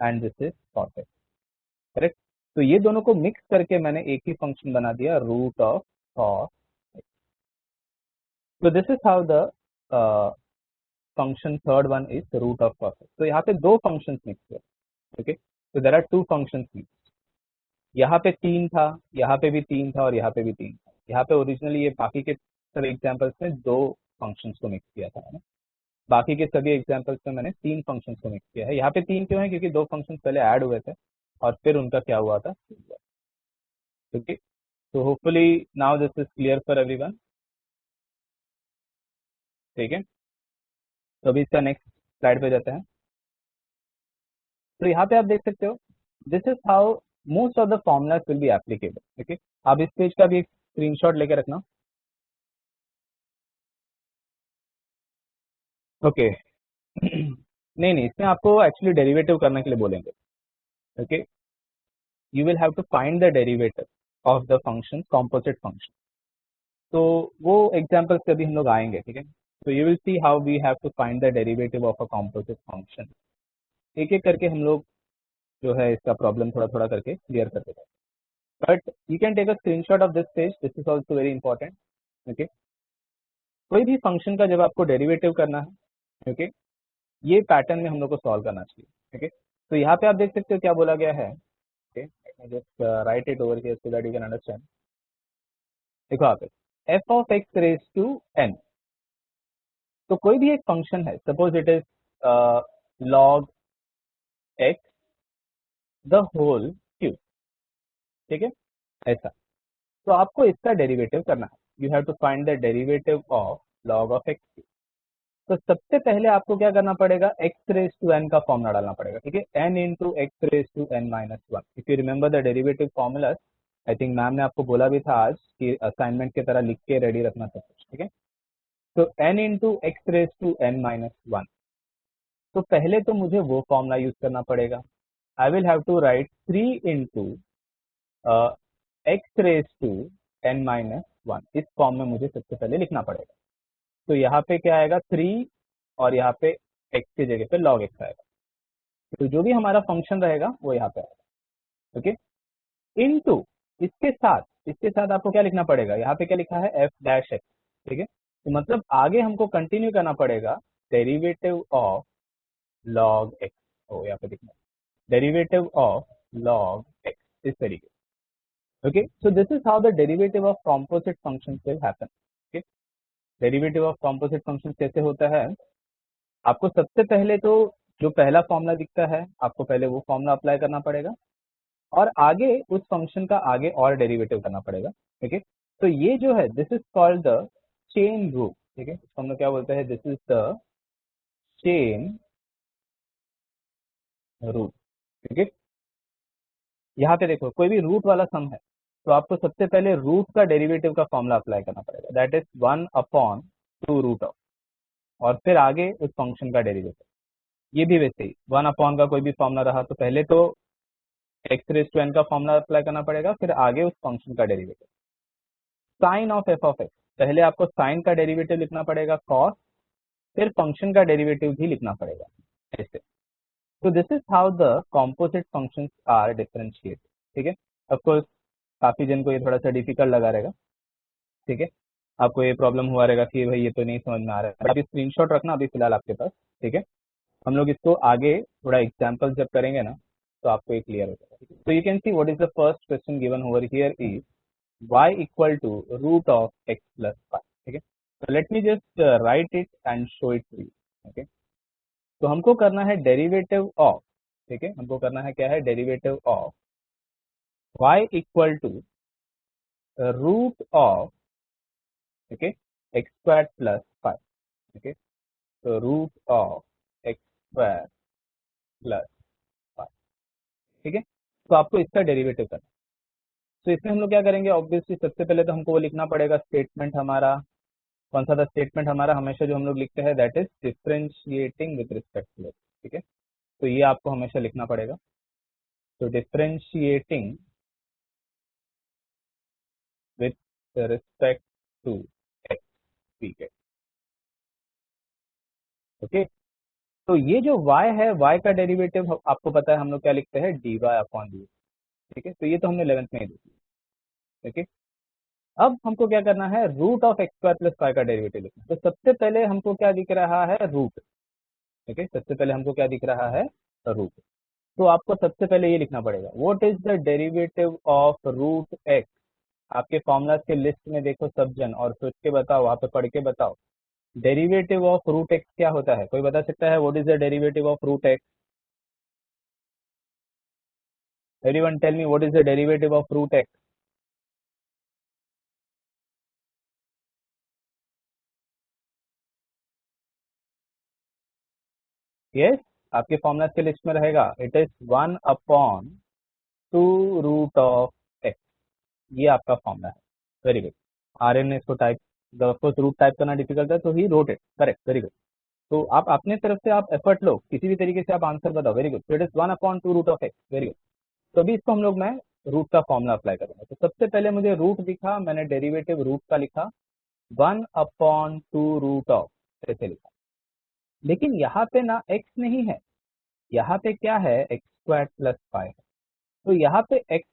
and this is cos x. Correct, तो ये दोनों को मिक्स करके मैंने एक ही फंक्शन बना दिया, रूट ऑफ कॉस। तो this is how the function third one is the root of cos x. तो यहाँ पे दो functions मिक्स हुए. Okay, so there are two functions mixed. यहाँ पे 3 था, यहाँ पे भी 3 था और यहाँ पे भी 3 था. यहाँ पे ओरिजिनली ये बाकी के सभी एग्जांपल्स में दो फंक्शंस को मिक्स किया था मैंने. बाकी के सभी एग्जांपल्स में मैंने 3 फंक्शंस को मिक्स किया है. यहाँ पे 3 क्यों है? क्योंकि दो फंक्शंस पहले ऐड हुए थे और फिर उनका क्या हुआ था. Okay, so hopefully now this is clear for everyone. ठीक है, तो अभी इसका नेक्स्ट स्लाइड पे जाते हैं. तो यहाँ पे आप देख सकते हो, this is how most of the formulas will be applicable. Okay, आप इस पेज का भी एक स्क्रीनशॉट लेके रखना. ओके नहीं नहीं, इसमें आपको एक्चुअली डेरिवेटिव करने के लिए बोलेंगे. Okay, you will have to find the derivative of the function composite function. तो वो एग्जांपल्स पे भी हम लोग आएंगे. ठीक है, तो you will see how we have to find the derivative of a composite function. एक एक करके हम लोग जो है इसका प्रॉब्लम थोड़ा थोड़ा करके क्लियर करते हैं. But you can take a screenshot of this page, this is also very important. Okay, कोई भी फंक्शन का जब आपको डेरिवेटिव करना है, ओके, ये पैटर्न में हम लोग को सॉल्व करना चाहिए. ओके, तो यहाँ पे आप देख सकते हो क्या बोला गया है. Okay, just write it over here so that you can understand. देखो आप f of x raise to n. तो कोई भी एक फंक्शन है, suppose it is log x the whole cube. ठीक है, ऐसा. तो आपको इसका डेरिवेटिव करना है. You have to find the derivative of log of x cube. तो सबसे पहले आपको क्या करना पड़ेगा, x रेज टू n का फॉर्मूला डालना पड़ेगा. ठीक है, n into x raise to n minus one. If you remember the derivative formula, I think ma'am ने आपको बोला भी था आज कि असाइनमेंट की तरह लिख के रेडी रखना सब कुछ. ठीक है, तो n into x raise to n minus one. तो पहले तो मुझे वो फॉर्मूला यूज करना पड़ेगा. I will have to write 3 into x raise to n minus one. इस फॉर्म में मुझे सबसे पहले लिखना पड़ेगा. तो यहाँ पे क्या आएगा, 3 और यहाँ पे x की जगह पे log x आएगा. तो जो भी हमारा फंक्शन रहेगा वो यहाँ पे आएगा. ओके, इनटू इसके साथ आपको क्या लिखना पड़ेगा, यहाँ पे क्या लिखा है f डैश x. ठीक है, तो मतलब आगे हमको कंटिन्यू करना पड़ेगा डेरिवेटिव ऑफ log x. ओ यहाँ पे लिखना डेरिवेटिव ऑफ log x इस तरीके. Okay, so this is how the derivative of composite function will happen. Okay, derivative of composite function कैसे होता है, आपको सबसे पहले तो जो पहला फॉर्मूला दिखता है आपको पहले वो फॉर्मूला अप्लाई करना पड़ेगा और आगे उस फंक्शन का आगे और डेरिवेटिव करना पड़ेगा. ठीक है, तो ये जो है this is called the chain rule. ठीक है, इसको हम लोग क्या बोलते हैं, this is the chain rule. ठीक है, यहाँ पे देखो कोई भी रूट वाला सम है तो आपको सबसे पहले रूट का डेरिवेटिव का फॉर्मूला अप्लाई करना पड़ेगा, that is 1 upon 2 root of, और फिर आगे उस फंक्शन का डेरिवेटिव. ये भी वैसे ही 1 अपॉन का कोई भी फॉर्मूला रहा तो पहले तो एक्स रेज टू एन का फॉर्मूला अप्लाई करना पड़ेगा, फिर आगे उस फंक्शन का derivative. Sine of f of x, पहले आपको साइन का डेरिवेटिव लिखना पड़ेगा कॉस, फिर फंक्शन का डेरिवेटिव भी लिखना पड़ेगा ऐसे. तो this is how the composite functions are differentiated. ठीक है, ऑफ कोर्स काफी जन को ये थोड़ा सा डिफिकल्ट लगा रहेगा. ठीक है, आपको ये प्रॉब्लम हुआ रहेगा कि भाई ये तो नहीं समझ में आ रहा है, अभी स्क्रीनशॉट रखना अभी फिलहाल आपके पास. ठीक है, हम लोग इसको आगे थोड़ा एग्जांपल जब करेंगे ना तो आपको ये क्लियर हो जाएगा. तो you can see what is the first question given over here is y equal to root of x plus 5. ठीक है, तो let me just write it and show it to you. Okay, तो हमको करना है डेरिवेटिव ऑफ, ठीक है, हमको करना है क्या है, derivative of y equal to root of, okay, x square plus 5. Okay, तो root of x square plus 5. ठीक है, तो आपको इसका डेरिवेटिव करना है. तो इसमें हम लोग क्या करेंगे, ऑब्वियसली सबसे पहले तो हमको वो लिखना पड़ेगा स्टेटमेंट हमारा. कौन सा था स्टेटमेंट हमारा, हमेशा जो हम लोग लिखते हैं that is differentiating with respect to x. ठीक है, तो ये आपको हमेशा लिखना पड़ेगा. तो differentiating with respect to x. ठीक है, ओके, तो ये जो y है, y का डेरिवेटिव आपको पता है हम लोग क्या लिखते हैं, dy अपॉन डी. ठीक है, तो ये तो हमने 11th में ही देखी. ओके, अब हमको क्या करना है, root of x square plus five का डेरिवेटिव लिखना। तो सबसे पहले हमको क्या दिख रहा है, रूट। ठीक है, सबसे पहले हमको क्या दिख रहा है, रूट। तो आपको सबसे पहले ये लिखना पड़ेगा, what is the derivative of root x. आपके फॉर्मूलाज के लिस्ट में देखो सब जन, और सोच के बताओ, वहां पे पढ़ के बताओ, डेरिवेटिव ऑफ रूट एक्स क्या होता है, कोई बता सकता है, what is the derivative of root x. Everyone tell me what is the derivative of root x. Yes, आपके फॉर्मूलाज के लिस्ट में रहेगा, it is 1/2 root of x. ये आपका फॉर्मूला है। Very good. आर्यन ने इसको टाइप, ऑफकोर्स रूट टाइप करना डिफिकल्ट है, तो he wrote it, correct, very good. तो आप अपने तरफ से आप एफर्ट लो, किसी भी तरीके से आप आंसर बताओ, very good. It is 1/2 root of x, very good. तो अभी इसको हम लोग, मैं रूट का फॉर्मूला अप्लाई करूंगा। तो सबसे पहले मुझे रूट दिखा, मैंने डेरिवेटिव रूट का लिखा, 1/2 रूट ऑफ, ऐसे लिखा। लेकिन यहाँ पे ना एक्स नहीं है, यहाँ पे क्या है, एक्स स्क्वायर प्लस फाइव। तो यहाँ पे x,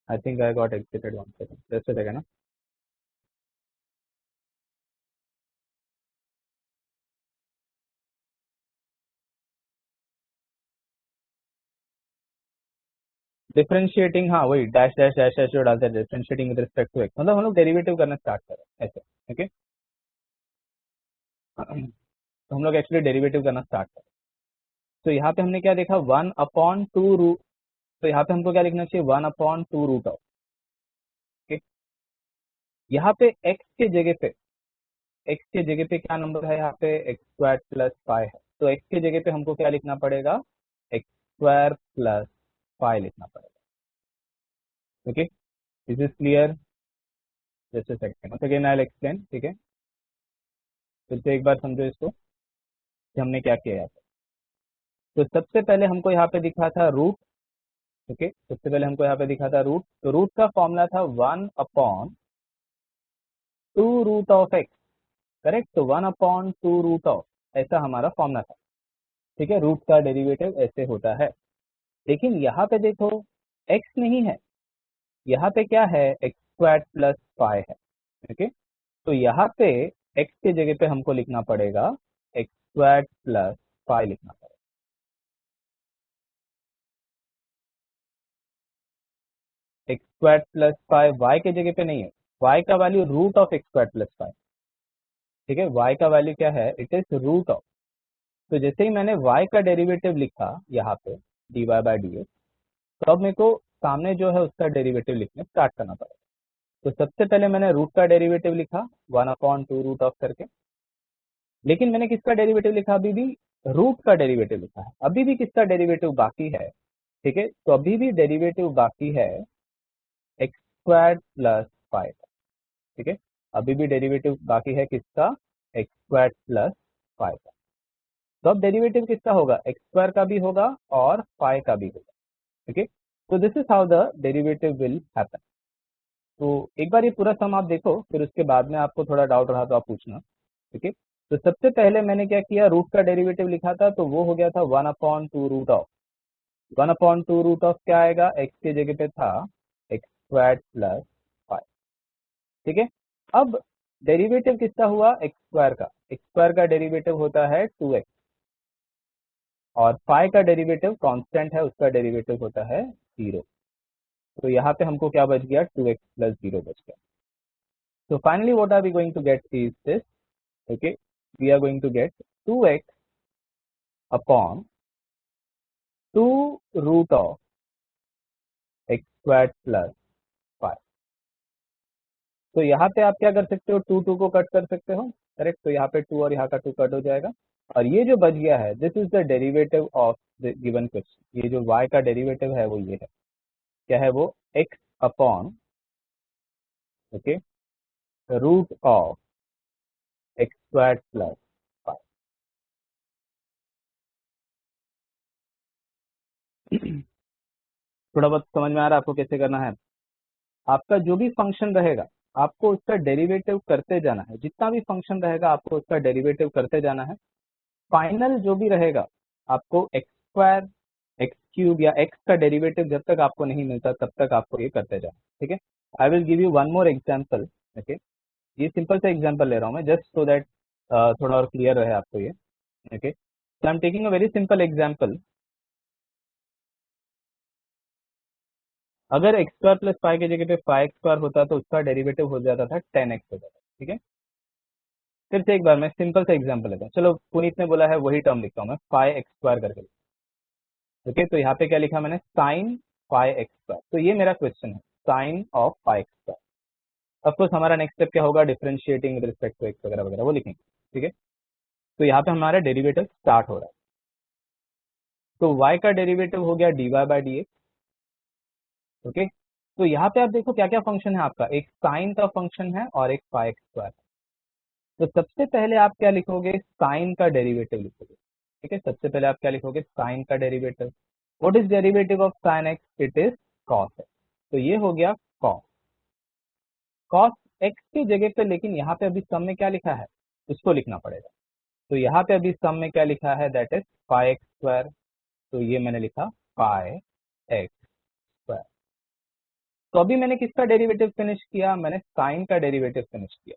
I think I got excited, 1 second, just a second. Differentiating, हाँ वही डैश डैश डैश डैश जो डालते हैं, differentiating with respect to x, मतलब हम लोग डेरिवेटिव करना स्टार्ट करें ऐसे। ओके, तो हम लोग एक्चुअली डेरिवेटिव करना स्टार्ट करें। तो यहाँ पे हमने क्या देखा, 1/2 रूट। तो यहाँ पे हमको क्या लिखना चाहिए, 1/2 रूट ऑफ। ओके, यहाँ पे एक्स के जगह पे क्या नंबर है, यहाँ पे एक्स स्क्वायर प्लस फाइव है। तो एक्स के जगह पे हमको क्या लिखना पड़ेगा, एक्स स्क्वायर प्लस फाइव लिखना पड़ेगा। Okay, this is clear, just second, again I will explain. ठीक है, फिर से एक बार समझो इसको कि हमने क्या किया यहाँ पे। तो सबसे पहले हमको यहाँ पे दिखा था रूट। ओके, सबसे पहले हमको यहाँ पे दिखा था रूट। तो रूट का फॉर्मूला था 1/2 रूट ऑफ एक्स, करेक्ट। तो 1/2 रूट ऑफ, ऐसा हमारा फॉर्मूला था। ठीक है, रूट का डेरिवेटिव ऐसे होता है। लेकिन यहाँ पे देखो, एक्स नहीं है, यहाँ पे क्या है, एक्स स्क्वायर प्लस फाइव है। ओके, तो यहाँ पे एक्स के जगह पे हमको लिखना पड़ेगा एक्स स्क्वायर प्लस फाइव लिखना पड़ेगा। X square plus five y के जगह पे नहीं है, वाई का value root of x square plus five. ठीक है, वाई का वैल्यू क्या है, इट इज रूट ऑफ। तो जैसे ही मैंने वाई का डेरिवेटिव लिखा यहाँ पे, d y by d x, तो अब मेरे को सामने जो है उसका डेरिवेटिव लिखने स्टार्ट करना पड़ेगा। तो सबसे पहले मैंने रूट का डेरिवेटिव लिखा 1/2 रूट ऑफ करके। लेकिन मैंने किसका डेरिवेटिव लिखा, अभी भी रूट का डेरिवेटिव लिखा है, अभी भी किसका डेरिवेटिव बाकी है। ठीक है, तो अभी भी डेरिवेटिव बाकी है एक्स स्क्वायर प्लस फाइव। ठीक है, अभी भी डेरिवेटिव बाकी है किसका, एक्स स्क्वायर प्लस फाइव का। तो अब डेरिवेटिव किसका होगा, एक्स स्क्वायर का भी होगा और फाइव का भी होगा। ठीक है, तो this is how the derivative will happen. तो एक बार ये पूरा सम आप देखो, फिर उसके बाद में आपको थोड़ा डाउट रहा तो आप पूछना। ठीक है, तो सबसे पहले मैंने क्या किया, रूट का डेरिवेटिव लिखा था, तो वो हो गया था 1/2 रूट ऑफ। 1/2 रूट ऑफ क्या आएगा, एक्स के जगह पे था एक्स स्क्वायर प्लस फाइव। ठीक है, अब डेरिवेटिव किसका हुआ, एक्स स्क्वायर का। एक्स स्क्वायर का डेरिवेटिव होता है 2x, और फाइव का डेरिवेटिव कांस्टेंट है, उसका डेरिवेटिव होता है 0। तो यहाँ पे हमको क्या बच गया, 2x+0 बच गया। So finally what are we going to get is this, okay, we are going to get 2x upon 2 root of x squared plus 5। तो यहाँ पे आप क्या कर सकते हो, 2 2 को कट कर सकते हो, करेक्ट। तो यहाँ पे 2 और यहाँ का 2 कट हो जाएगा, और ये जो बच गया है, this is the derivative of the given question. ये जो y का डेरिवेटिव है वो ये है, क्या है वो, x upon, okay, root of x square plus 5। थोड़ा बहुत समझ में आ रहा है आपको कैसे करना है। आपका जो भी फंक्शन रहेगा, आपको उसका डेरिवेटिव करते जाना है, जितना भी फंक्शन रहेगा आपको उसका डेरिवेटिव करते जाना है। फाइनल जो भी रहेगा आपको एक्स स्क्वायर एक्स क्यूब या एक्स का डेरिवेटिव जब तक आपको नहीं मिलता तब तक आपको ये करते जाना, ठीक है। I will give you one more example, okay. ये सिंपल सा एग्जांपल ले रहा हूँ मैं जस्ट सो दैट थोड़ा और क्लियर रहे आपको ये, okay. So I am taking a very simple example. अगर एक्स स्क्वायर प्लस फाइव की जगह पे फाइव एक्स स्क्वायर होता तो उसका डेरिवेटिव हो जाता था 10x हो जाता, ठीक है। फिर से एक बार मैं सिंपल सा एग्जांपल लेता हूँ, चलो पुनीत ने बोला है वही टर्म लिखता हूँ मैं, फाइव एक्स स्क्वायर करके, ओके। तो यहाँ पे क्या लिखा मैंने, साइन फाइव एक्स स्क्वायर। तो ये मेरा क्वेश्चन है, sine of five x square. Of course हमारा नेक्स्ट स्टेप क्या होगा, differentiating with respect to x वगैरह वगैरह वो लिखेंगे, ठीक है। तो यहाँ पे हमारा डेरिवेटिव स्टार्ट हो रहा है। तो y का डेरिवेटिव हो गया dy by d x, okay. तो यहाँ पे आप देखो क्या क्या फंक्शन है आपका, एक साइन का फंक्शन है और एक फाइव एक्स स्क्वायर। तो सबसे पहले आप क्या लिखोगे, साइन का डेरिवेटिव लिखोगे, ठीक है। सबसे पहले आप क्या लिखोगे, साइन का derivative. What is derivative of sine x, it is cos x. तो ये हो गया कॉस, कॉस एक्स की जगह पे, लेकिन यहाँ पे अभी सम में क्या लिखा है उसको लिखना पड़ेगा। तो यहाँ पे अभी सम में क्या लिखा है, that is five x square. तो ये मैंने लिखा फाइव एक्स स्क्वायर। तो अभी मैंने किसका डेरिवेटिव फिनिश किया, मैंने साइन का डेरिवेटिव फिनिश किया।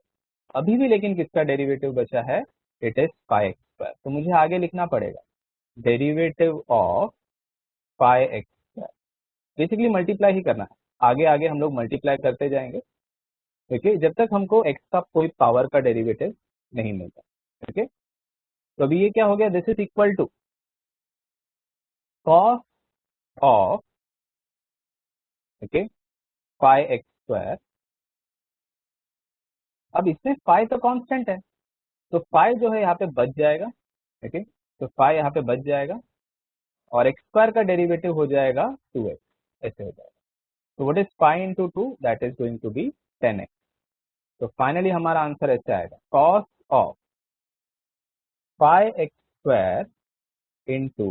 अभी भी लेकिन किसका डेरिवेटिव बचा है, it is five x square. तो मुझे आगे लिखना पड़ेगा derivative of five x square. Basically multiply ही करना है, आगे आगे हम लोग मल्टीप्लाई करते जाएंगे, ओके, जब तक हमको एक्स का कोई पावर का डेरिवेटिव नहीं मिलता, ओके। तो अभी ये क्या हो गया, this is equal to cos of, okay, five x square. अब इसमें फाइव तो कांस्टेंट है, तो फाइव जो है यहाँ पे बच जाएगा, ओके। तो फाइव यहाँ पे बच जाएगा और एक्स स्क्वायर का डेरिवेटिव हो जाएगा 2x, ऐसे हो जाएगा। तो what is 5 into two, that is going to be 10x। तो फाइनली हमारा आंसर ऐसे आएगा, cos of 5x square into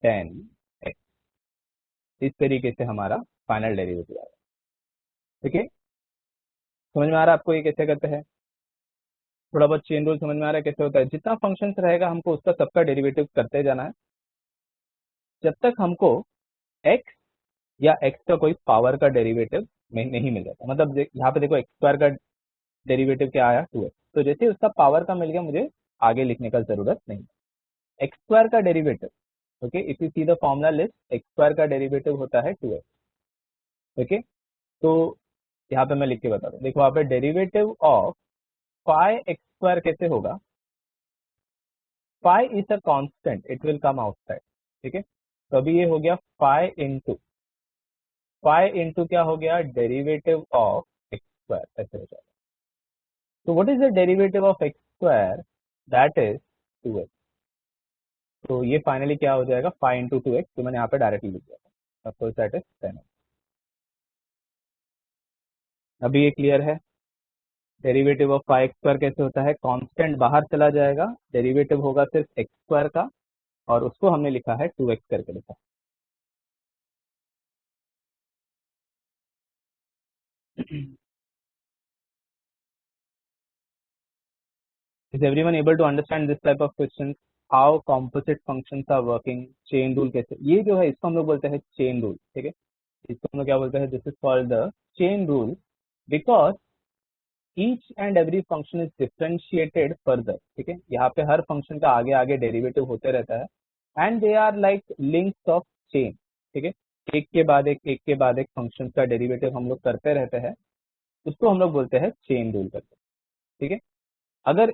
10x। इस तरीके से हमारा फाइनल डेरिवेटिव आएगा, ठीक है। समझ में आ रहा है आपको ये कैसे करते हैं, थोड़ा बहुत चेन रूल समझ में आ रहा है कैसे होता है। जितना फंक्शन रहेगा हमको उसका सबका डेरिवेटिव करते जाना है जब तक हमको x या x का कोई पावर का डेरिवेटिव नहीं मिल जाता। मतलब यहाँ पे देखो एक्स स्क्वायर का डेरिवेटिव क्या आया 2x, तो जैसे उसका पावर का मिल गया मुझे आगे लिखने का जरूरत नहीं। एक्स स्क्वायर का derivative, okay, if you see the formula list, x square का डेरिवेटिव होता है 2x, ओके। तो यहाँ पे मैं लिख के बता दूं, देखो यहाँ पे derivative of five x square कैसे होगा, five is a constant, it will come outside, ठीक है। तो अभी ये हो गया फाइव इंटू क्या हो गया, डेरिवेटिव ऑफ एक्स स्क्वायर, ऐसे हो जाएगा। तो what is the derivative of x square, that is 2x। तो ये फाइनली क्या हो जाएगा, फाइव इंटू 2x, तो मैंने यहाँ पे डायरेक्टली लिख दिया, ऑफ दैट इज 10x। अभी ये क्लियर है, derivative of five x square कैसे होता है, कांस्टेंट बाहर चला जाएगा, डेरिवेटिव होगा सिर्फ एक्स स्क्वायर का, और उसको हमने लिखा है 2x करके लिखा। Is everyone able to understand this type of questions? How composite functions are working? Chain rule कैसे, ये जो है इसको हम लोग बोलते हैं चेन रूल, ठीक है। इसको हम लोग क्या बोलते हैं, this is called the chain rule, because each and every function is differentiated further, ठीक है। यहाँ पे हर फंक्शन का आगे आगे डेरिवेटिव होते रहता है, and they are like links of chain, ठीक है। एक के बाद एक फंक्शन का डेरिवेटिव हम लोग करते रहते हैं, उसको हम लोग बोलते हैं चेन रूल करते हैं, ठीक है। अगर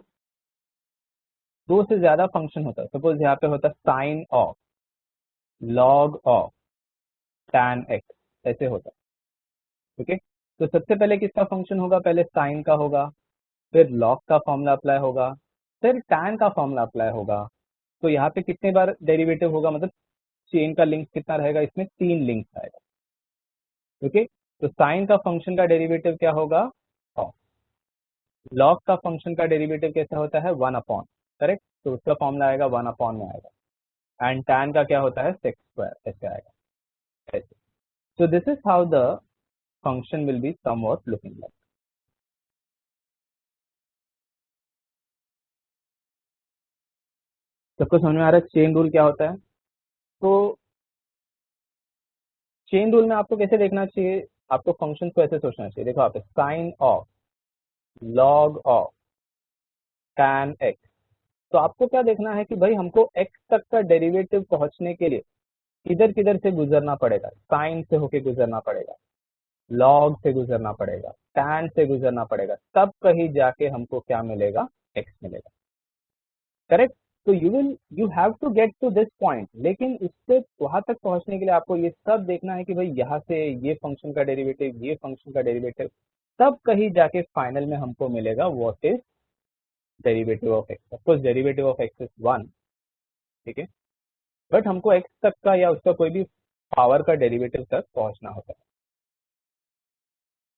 दो से ज्यादा फंक्शन होता है, सपोज यहाँ पे होता है sine of, log of, tan x, ऐसे होता है, ठीक है। तो सबसे पहले किसका फंक्शन होगा, पहले साइन का होगा, फिर लॉग का फॉर्मूला अप्लाई होगा, फिर tan का फॉर्मूला अप्लाई होगा। तो यहाँ पे कितने बार डेरिवेटिव होगा, मतलब चेन का लिंक कितना रहेगा, इसमें तीन लिंक्स आएगा, ओके। तो साइन का फंक्शन का डेरिवेटिव क्या होगा, लॉग का फंक्शन का डेरिवेटिव कैसा होता है, 1 अपॉन, करेक्ट। तो उसका फॉर्मूला आएगा 1 अपॉन में आएगा, एंड tan का क्या होता है, सेक्स स्क्वायर, ऐसे आएगा, ऐसे। So this is how the function will be somewhat looking like. सबको समझ में आ रहा है चेन रूल क्या होता है? तो चेन रूल में आपको कैसे देखना चाहिए, आपको फंक्शन को ऐसे सोचना चाहिए, देखो आप sine of log of tan x। तो आपको क्या देखना है कि भाई हमको x तक का डेरिवेटिव पहुंचने के लिए किधर किधर से गुजरना पड़ेगा, साइन से होके गुजरना पड़ेगा, लॉग से गुजरना पड़ेगा, tan से गुजरना पड़ेगा, तब कहीं जाके हमको क्या मिलेगा, x मिलेगा। करेक्ट। तो you have to get to this point, लेकिन उससे वहां तक पहुंचने के लिए आपको ये सब देखना है कि भाई यहाँ से ये फंक्शन का डेरिवेटिव, ये फंक्शन का डेरिवेटिव, तब कहीं जाके फाइनल में हमको मिलेगा what is derivative of x. Of course derivative of x is 1, ठीक है, बट हमको एक्स तक का या उसका कोई भी पावर का डेरिवेटिव तक पहुंचना होता है।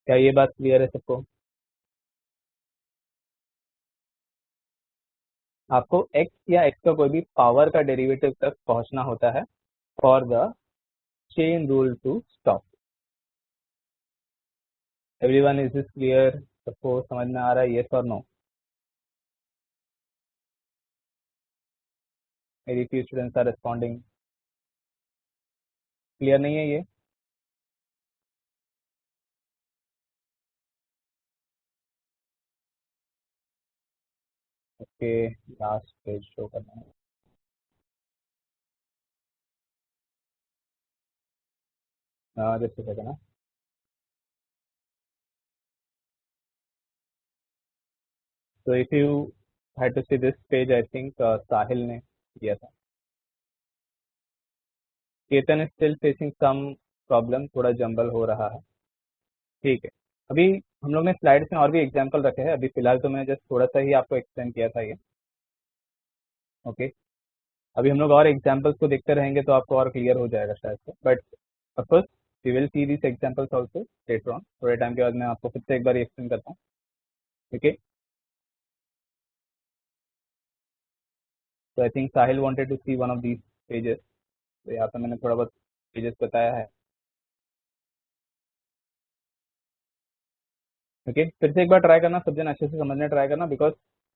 क्या ये बात क्लियर है सबको? आपको x या x का कोई भी पावर का डेरिवेटिव तक पहुंचना होता है for the chain rule to stop. Everyone, is this clear? सबको समझ में आ रहा है, यस और नो? मेरी few students are responding. Clear नहीं है ये? ओके, लास्ट पेज शो करना है। जैसे second. So if you had to see this page, I think साहिल ने किया था। Ketan is still facing some problem, थोड़ा जंबल हो रहा है। ठीक है, अभी हम लोग ने स्लाइड्स में और भी एग्जांपल रखे हैं, अभी फिलहाल तो मैं जस्ट थोड़ा सा ही आपको एक्सप्लेन किया था ये। ओके, अभी हम लोग और एग्जांपल्स को देखते रहेंगे तो आपको और क्लियर हो जाएगा शायद से, but of course we will see this examples also later on. थोड़े टाइम के बाद मैं आपको फिर से एक बार एक्सप्लेन करता हूँ। ओके, तो I think Sahil wanted to see one of these pages, तो यहाँ पे मैंने थोड़ा बहुत पेजेस बताया है। ओके, फिर से एक बार ट्राई करना, सब जन अच्छे से समझने ट्राई करना, because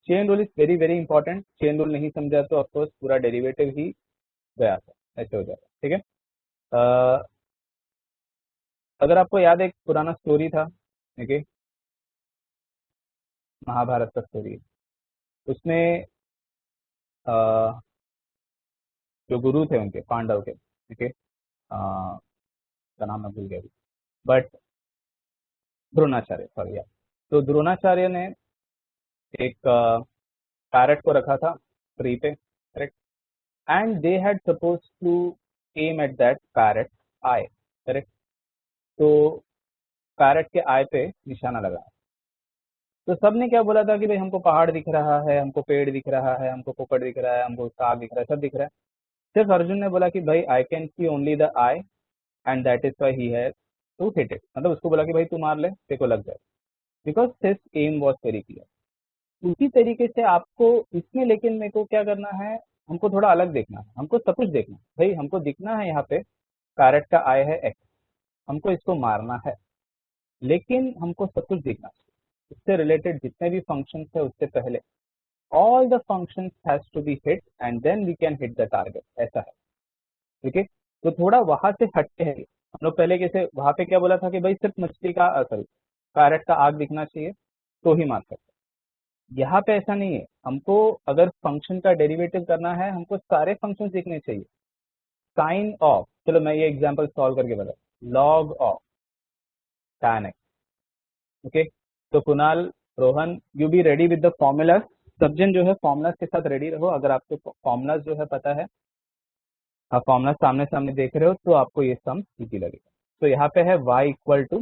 chain rule is very very important. Chain rule नहीं समझा तो ऑफकोर्स पूरा डेरिवेटिव ही गया था, ऐसे हो जाएगा। ठीक है, अ, अगर आपको याद है एक पुराना स्टोरी था, ठीक है, महाभारत का स्टोरी है, उसमें अ, जो गुरु थे उनके पांडव के, ठीक है, का नाम मैं भूल गया, बट द्रोणाचार्य, सॉरी यार। तो द्रोणाचार्य ने एक पैरट को रखा था ट्री पे, correct, and they had suppose to aim at that parrot eye, correct. तो पैरट के आई पे निशाना लगा। तो सबने क्या बोला था कि भाई हमको पहाड़ दिख रहा है, हमको पेड़ दिख रहा है, हमको पोपट दिख रहा है, हमको सांप दिख रहा है, सब दिख रहा है। सिर्फ अर्जुन ने बोला कि भाई I can see only the eye and that is why he has to hit it, मतलब उसको बोला कि भाई तू मार ले, तेरे को लग जाए, because his aim was very clear. उसी तरीके से आपको इसमें, लेकिन मेरे को क्या करना है, हमको थोड़ा अलग देखना है, हमको सब कुछ देखना है भाई, हमको दिखना है यहाँ पे पैरट का आई है एक्स, हमको इसको मारना है, लेकिन हमको सब कुछ दिखना चाहिए, इससे रिलेटेड जितने भी फंक्शंस है उससे पहले all the functions has to be hit and then we can hit the target, ऐसा है। ठीक है, तो थोड़ा वहां से हटके है हम लोग। पहले कैसे वहां पे क्या बोला था कि भाई सिर्फ मछली का, सॉरी, पैरट का आग दिखना चाहिए तो ही मार सकते। यहाँ पे ऐसा नहीं है, हमको अगर फंक्शन का डेरिवेटिव करना है हमको सारे फंक्शन दिखने चाहिए। साइन ऑफ, चलो मैं ये एग्जांपल सॉल्व करके बता, log of tan x। Okay, तो Kunal, Rohan, you be ready with the formulas. सब जन जो है फॉर्मूलाज के साथ रेडी रहो, अगर आपको फॉर्मूलाज जो है पता है, आप फॉर्मूला सामने सामने देख रहे हो तो आपको ये सम इजी लगेगा। तो यहाँ पे है y equal to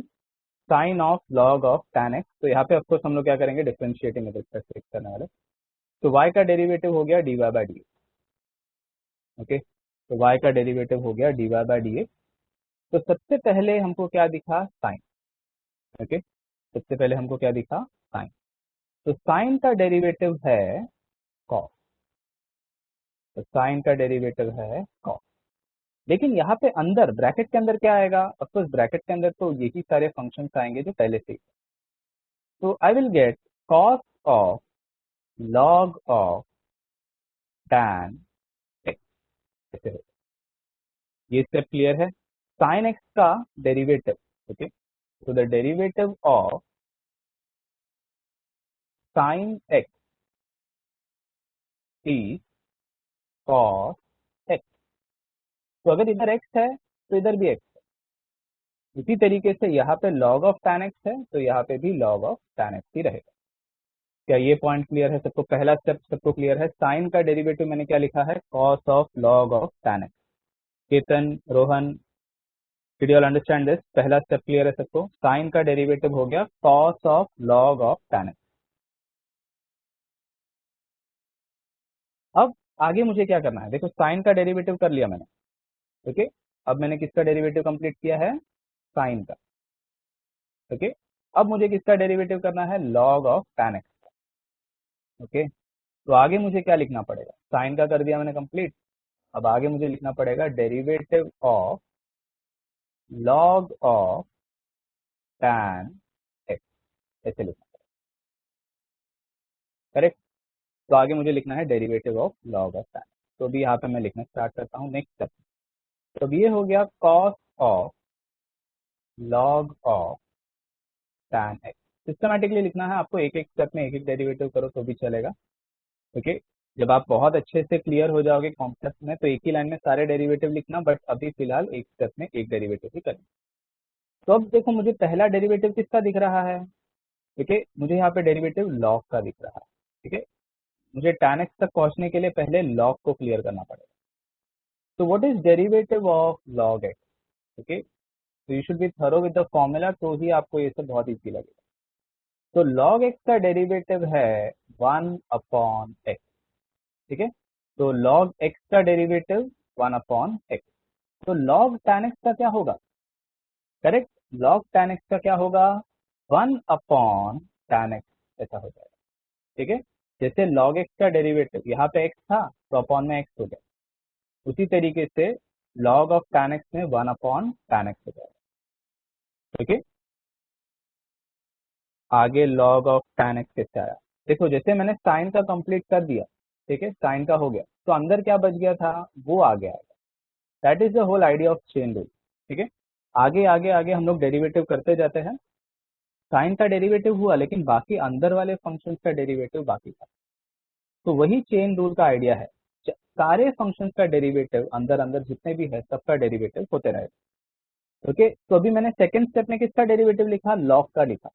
sine of log of tan x। तो यहाँ पे ऑफकोर्स हम लोग क्या करेंगे, डिफरेंशिएटिंग में रिस्पेक्ट करने वाले। तो y का डेरिवेटिव हो गया dy बाई डी। ओके, तो y का डेरिवेटिव हो गया dy बाई डी। तो सबसे पहले हमको क्या दिखा, साइन। ओके, सबसे पहले हमको क्या दिखा, साइन। तो साइन का डेरिवेटिव है कॉस, तो साइन का डेरिवेटिव है कॉस। लेकिन यहाँ पे अंदर ब्रैकेट के अंदर क्या आएगा, ऑफकोर्स ब्रैकेट के अंदर तो यही सारे फंक्शंस आएंगे जो पहले से ही। तो I will get cos of log of tan ऐसे होगा। ये स्टेप क्लियर है। साइन एक्स का डेरिवेटिव, ओके, तो the derivative of sine x is cos x. तो अगर इधर एक्स है तो इधर भी एक्स है। इसी तरीके से यहाँ पे log ऑफ tan x है तो यहाँ पे भी log ऑफ tan x ही रहेगा। क्या ये पॉइंट क्लियर है सबको? पहला स्टेप सबको क्लियर है। साइन का डेरिवेटिव मैंने क्या लिखा है? cos of log of tan x। Ketan, Rohan, did you all understand this? पहला स्टेप क्लियर है सबको? साइन का डेरिवेटिव हो गया cos of log of tan x। अब आगे मुझे क्या करना है? देखो, साइन का डेरिवेटिव कर लिया मैंने, ओके। अब मैंने किसका डेरिवेटिव कंप्लीट किया है? साइन का, ओके। अब मुझे किसका डेरिवेटिव करना है? log of tan x, okay. तो आगे मुझे क्या लिखना पड़ेगा? साइन का कर दिया मैंने कंप्लीट। अब आगे मुझे लिखना पड़ेगा derivative of log of tan x, ऐसे लिखना पड़ेगा, करेक्ट। तो आगे मुझे लिखना है derivative of log of tan। तो अभी यहाँ पे मैं लिखना स्टार्ट करता हूँ नेक्स्ट स्टेप। तो अब ये हो गया cos of log of tan x। Systematically लिखना है आपको, एक एक स्टेप में एक एक डेरिवेटिव करो तो भी चलेगा, ओके। जब आप बहुत अच्छे से क्लियर हो जाओगे कॉन्सेप्ट में तो एक ही लाइन में सारे डेरिवेटिव लिखना, बट अभी फिलहाल एक स्टेप में एक डेरिवेटिव ही करें। तो अब देखो, मुझे पहला डेरिवेटिव किसका दिख रहा है? ठीक है, मुझे यहाँ पे डेरिवेटिव log का दिख रहा है, ठीक है। मुझे tan x तक पहुंचने के लिए पहले log को क्लियर करना पड़ेगा। तो what is derivative of log x? Okay, तो you should be thorough with the formula, तो ही आपको ये सब बहुत इजी लगेगा। तो log x का डेरिवेटिव है 1/x, ठीक है। तो log x का डेरिवेटिव 1/x। तो log tan x का क्या होगा? करेक्ट, log tan x का क्या होगा? 1/tan x, ऐसा हो जाएगा, ठीक है। जैसे log x का डेरिवेटिव यहाँ पे x था तो अपॉन में x हो गया, उसी तरीके से log ऑफ tan x में 1/tan x हो जाएगा, ठीक है। आगे log ऑफ tan x कैसे आया? देखो, जैसे मैंने साइन का कंप्लीट कर दिया, ठीक है, साइन का हो गया, तो अंदर क्या बच गया था वो आ गया। That is the whole idea of chain rule, ठीक है। आगे आगे आगे हम लोग डेरिवेटिव करते जाते हैं। साइन का डेरिवेटिव हुआ लेकिन बाकी अंदर वाले फंक्शन का डेरिवेटिव बाकी था। तो वही चेन रूल का आइडिया है, सारे फंक्शंस का डेरिवेटिव अंदर अंदर जितने भी है सबका डेरिवेटिव होते रहेगा, ओके। तो अभी मैंने सेकंड स्टेप में किसका डेरिवेटिव लिखा? लॉग का लिखा,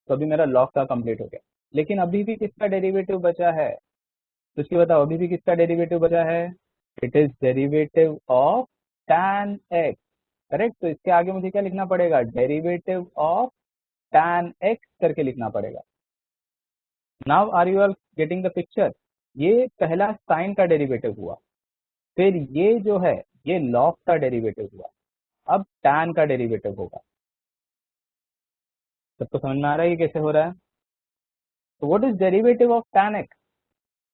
तो अभी मेरा लॉग का कंप्लीट हो गया। लेकिन अभी भी किसका डेरिवेटिव बचा है? तो इसकी बताओ, अभी भी किसका डेरिवेटिव बचा है? It is derivative of tan x, correct. तो इसके आगे मुझे क्या लिखना पड़ेगा? डेरिवेटिव ऑफ tan x करके लिखना पड़ेगा। Now are you are getting the picture? ये पहला साइन का डेरिवेटिव हुआ, फिर ये जो है ये लॉग का डेरिवेटिव हुआ, अब tan का डेरिवेटिव होगा। सबको समझ में आ रहा है ये कैसे हो रहा है? तो what is derivative of tan x?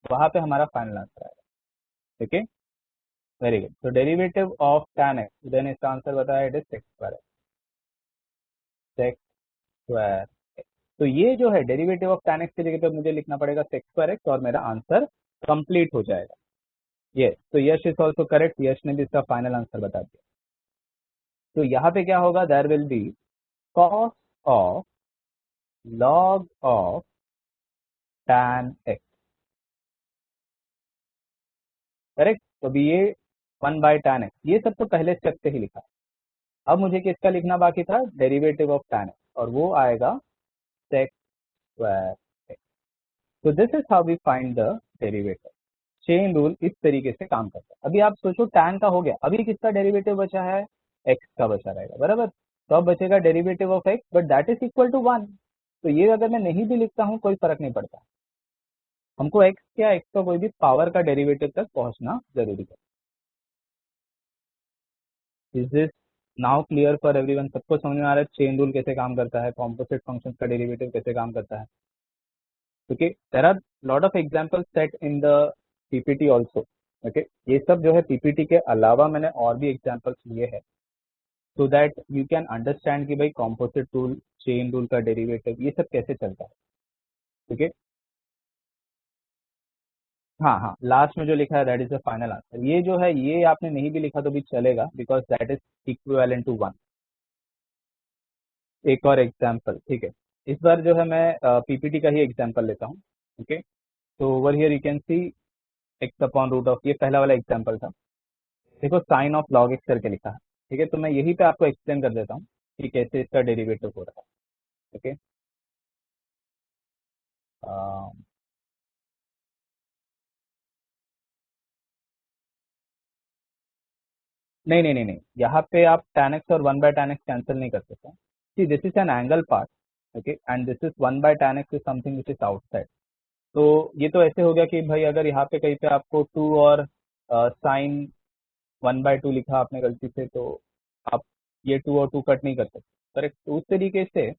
वहां पे हमारा फाइनल आंसर आएगा, ठीक है। Very good. तो derivative of tan x, then इसका आंसर बताया, it is sec square, sec square. तो ये जो है डेरिवेटिव ऑफ tan x की जगह पे मुझे लिखना पड़ेगा सेक्स स्क्वायर x और मेरा आंसर कंप्लीट हो जाएगा। यस, तो यश इज ऑल्सो करेक्ट, यश ने भी इसका फाइनल आंसर बता दिया। तो यहाँ पे क्या होगा? There will be cos of log of tan x, correct. तो अभी ये 1/tan x, ये सब तो पहले स्टेप से ही लिखा। अब मुझे किसका लिखना बाकी था? डेरिवेटिव ऑफ tan x, और वो आएगा सेक्स स्क्वायर x। तो this is how we find the derivative. Chain rule इस तरीके से काम करता है। अभी आप सोचो, tan का हो गया, अभी किसका डेरिवेटिव बचा है? x का बचा रहेगा, बराबर। तो अब बचेगा derivative of x, but that is equal to 1। तो ये अगर मैं नहीं भी लिखता हूँ कोई फर्क नहीं पड़ता, हमको x या x का कोई भी पावर का डेरिवेटिव तक पहुंचना जरूरी है। Is this now clear for everyone? सबको समझ में आ रहा है चेन रूल कैसे काम करता है, कॉम्पोजिट फंक्शंस का डेरिवेटिव कैसे काम करता है? Okay, there are lot of examples set in the PPT also, okay. ये सब जो है पीपीटी के अलावा मैंने और भी एग्जांपल्स लिए हैं, सो दैट यू कैन अंडरस्टैंड कि भाई कॉम्पोजिट रूल, चेन रूल का डेरिवेटिव ये सब कैसे चलता है, ठीक है। हाँ हाँ, लास्ट में जो लिखा है that is the final answer. ये जो है ये आपने नहीं भी लिखा तो भी चलेगा, because that is equivalent to 1। एक और एग्जाम्पल, ठीक है। इस बार जो है मैं पीपीटी का ही एग्जाम्पल लेता हूँ। ओके, तो over here you can see x upon root of, ये पहला वाला एग्जाम्पल था। देखो साइन ऑफ लॉग एक्स करके लिखा है, ठीक है। तो मैं यही पे आपको एक्सप्लेन कर देता हूँ कि कैसे इसका डेरिवेटिव हो रहा है। ओके, नहीं नहीं नहीं नहीं, यहाँ पे आप tan x और 1/tan x कैंसिल नहीं कर सकते। See this is an angle part, okay, and this is 1/tan x is something which is outside. तो ये तो ऐसे हो गया कि भाई अगर यहाँ पे कहीं पे आपको 2 और साइन 1/2 लिखा आपने गलती से, तो आप ये 2 और 2 कट नहीं कर सकते, करेक्ट। तो उस तरीके से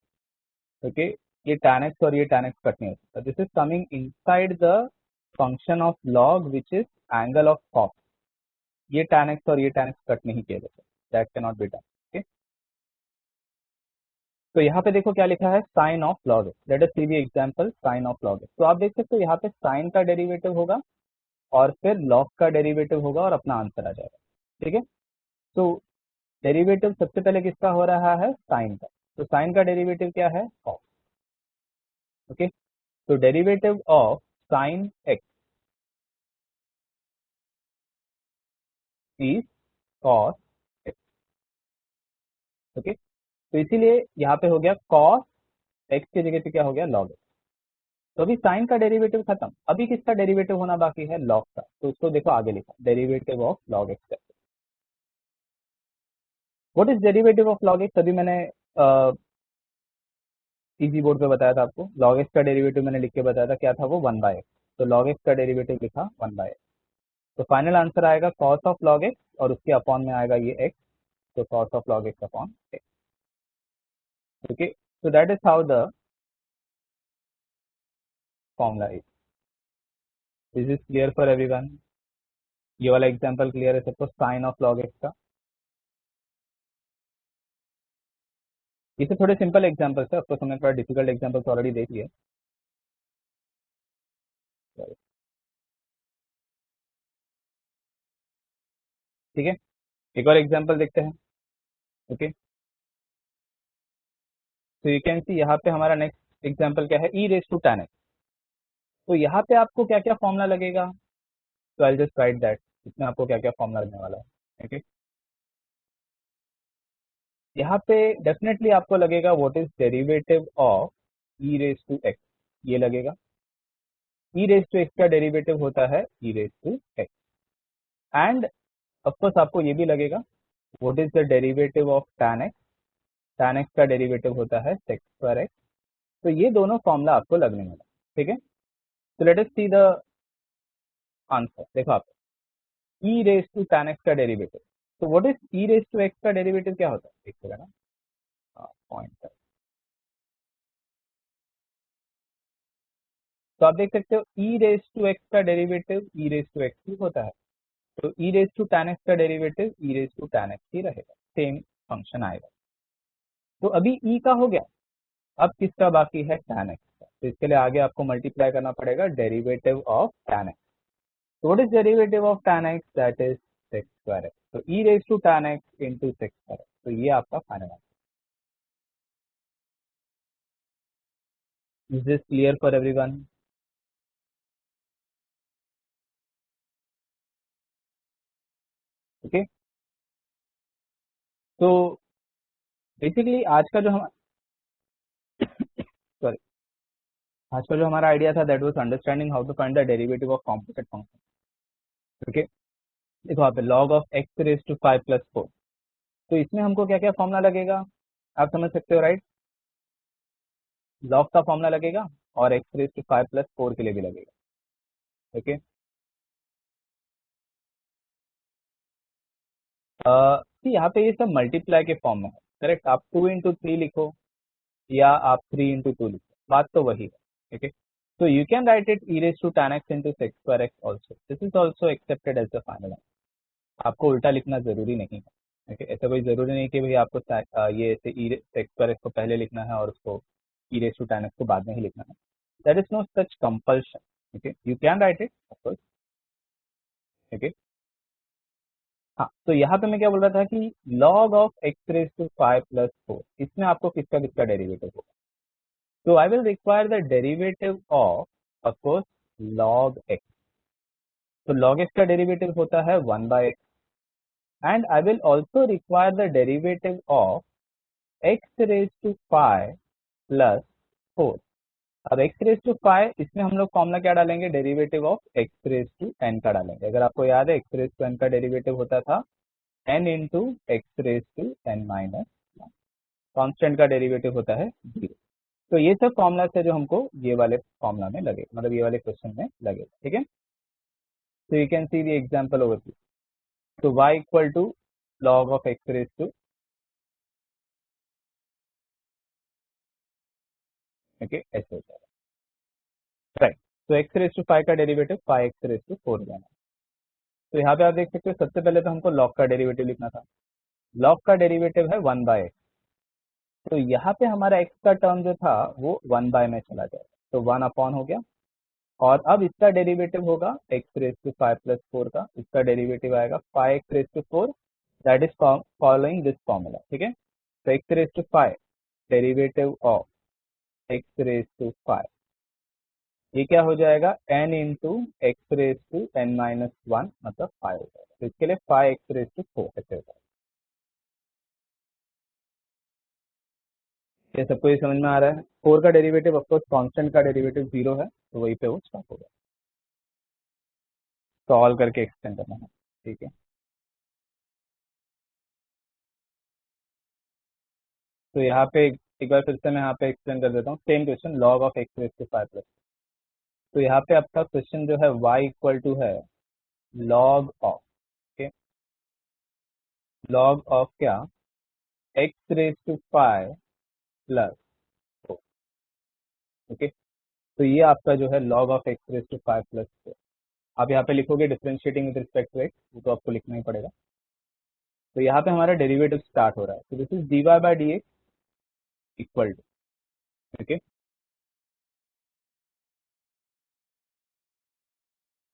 ओके, ये tan x और ये tan x कट नहीं हो सकता। This is coming inside the function of log which is angle of cos। ये tan x और ये tan x कट नहीं किया जाता, that can not be done. Okay, तो यहाँ पे देखो क्या लिखा है, sine of log x। Let us see the example sine of log x। तो आप देख सकते हो यहाँ पे साइन का डेरिवेटिव होगा और फिर log का डेरिवेटिव होगा और अपना आंसर आ जाएगा, ठीक है। तो डेरिवेटिव सबसे पहले किसका हो रहा है, साइन का। तो साइन का डेरिवेटिव क्या है, cos। ओके, तो derivative of sine x is cos x। Okay, तो इसीलिए यहाँ पे हो गया cos x की जगह पे क्या हो गया, log x। तो अभी साइन का डेरिवेटिव खत्म, अभी किसका डेरिवेटिव होना बाकी है, log का। तो उसको देखो आगे लिखा, derivative of log x। What is derivative of log x? अभी मैंने इजी बोर्ड पे बताया था आपको। log x का डेरिवेटिव मैंने लिख के बताया था, क्या था वो, 1/x। तो log x का डेरिवेटिव लिखा 1/x। तो फाइनल आंसर आएगा cos ऑफ log x और उसके अपॉन में आएगा ये x। तो cos of log x upon x। Okay, so that is how the formula is this clear for everyone? ये वाला एग्जांपल क्लियर है सबको, साइन ऑफ log x का। इसे थोड़े सिंपल एग्जांपल्स है, आपको हमने थोड़ा डिफिकल्ट एग्जांपल्स ऑलरेडी देख लिए। ठीक है, एक और एग्जांपल देखते हैं। ओके, तो यू कैन सी यहाँ पे हमारा नेक्स्ट एग्जांपल क्या है, e raise to tan x। तो यहाँ पे आपको क्या क्या फॉर्मूला लगेगा, तो आई जस्ट राइट दैट, इसमें आपको क्या क्या फॉर्मूला लगने वाला है। ओके, यहाँ पे डेफिनेटली आपको लगेगा what is derivative of e raise to x, ये लगेगा। e रेस टू x का डेरिवेटिव होता है e raise to x। And of course आपको ये भी लगेगा what is the derivative of tan x। tan x का डेरिवेटिव होता है sec स्क्वायर x। तो ये दोनों फॉर्मूला आपको लगने वाला, ठीक है। तो let us see the answer. देखो आप, e raise to tan x का डेरिवेटिव, तो what is e raise to x का डेरिवेटिव क्या होता है, एक सेकंड ना, पॉइंट। तो आप देख सकते हो e रेस टू x का derivative e raise to x ही होता है। तो e raise to tan x का derivative e raise to tan x ही रहेगा, सेम फंक्शन आएगा। तो अभी e का हो गया, अब किसका बाकी है, tan x का। तो इसके लिए आगे आपको मल्टीप्लाई करना पड़ेगा डेरिवेटिव ऑफ tan x। तो what is derivative of tan x, that is sec square x। तो e raise to tan x into sec square x। तो ये आपका final answer. Is this clear for everyone? Okay, तो basically आज का जो हम सॉरी आज का जो हमारा आइडिया था that was understanding how to find the derivative of complicate function. Okay, देखो यहाँ पे log of x raise to 5 plus 4। तो इसमें हमको क्या क्या फॉर्मूला लगेगा, आप समझ सकते हो राइट। log का फॉर्मूला लगेगा और x रेज टू 5 प्लस 4 के लिए भी लगेगा। ओके, यहाँ पे ये सब मल्टीप्लाई के फॉर्म में है, करेक्ट। आप 2 into 3 लिखो या आप 3 into 2 लिखो, बात तो वही है। Okay, so you can write it e raised to tan x into sec square x also. This is also accepted as the final answer. आपको उल्टा लिखना जरूरी नहीं है। ओके, ऐसा कोई जरूरी नहीं कि भाई आपको ये ऐसे ई सेक स्क्वायर एक्स को पहले लिखना है और उसको e raise to tan x को बाद में ही लिखना है। That is no such compulsion. Okay, you can write it of course, okay. हाँ, तो यहाँ पे मैं क्या बोल रहा था कि log of x raise to 5+4, इसमें आपको किसका किसका डेरिवेटिव होगा। तो I will require the derivative of course log x। तो log x का डेरिवेटिव होता है 1/x, and I will also require the derivative of x raise to 5+4। अब x रेज टू 5, इसमें हम लोग फॉर्मूला क्या डालेंगे, derivative of x raise to n का डालेंगे। अगर आपको याद है x रेज टू n का डेरिवेटिव होता था n into x raise to n minus, constant का डेरिवेटिव होता है 0। तो ये सब फॉर्मूला है जो हमको ये वाले फॉर्मूला में लगे, मतलब ये वाले क्वेश्चन में लगे, ठीक है। तो you can see the example over here. तो y equal to log of x raise to, okay, ऐसे होता है, राइट। तो x रेज टू 5 का डेरिवेटिव 5x रेज टू 4 जाना। तो यहाँ पे आप देख सकते हो, सबसे पहले तो हमको log का डेरिवेटिव लिखना था। log का डेरिवेटिव है 1/x, तो यहाँ पे हमारा x का टर्म जो था वो 1 में चला जाएगा, तो 1 अपॉन हो गया। और अब इसका डेरिवेटिव होगा x रेज टू 5+4 का, इसका डेरिवेटिव आएगा 5x raise to 4, that is following this formula, ठीक है। तो x raise to 5 derivative of x raise to 5, ये क्या हो जाएगा, n into x raise to n minus 1, मतलब 5 हो जाएगा। तो इसके लिए 5x रेज टू 4 ऐसे होता है। ये सबको ये समझ में आ रहा है। 4 का डेरिवेटिव ऑफकोर्स कांस्टेंट का डेरिवेटिव 0 है, तो वहीं पे वो स्टॉप होगा। सॉल्व करके एक्सटेंड करना है, ठीक है। तो यहाँ पे एक बार फिर से मैं यहाँ पे एक्सप्लेन कर देता हूँ, same question, log of x raise to 5+। तो यहाँ पे आपका क्वेश्चन जो है y इक्वल टू है log of, okay, log of क्या, एक्स रेज टू 5+4, ओके। तो ये आपका जो है log of x raise to 5+4। आप यहाँ पे लिखोगे differentiating with respect to x, वो तो आपको लिखना ही पड़ेगा। तो यहाँ पे हमारा डेरिवेटिव स्टार्ट हो रहा है, तो this is dy by d x equal to, okay.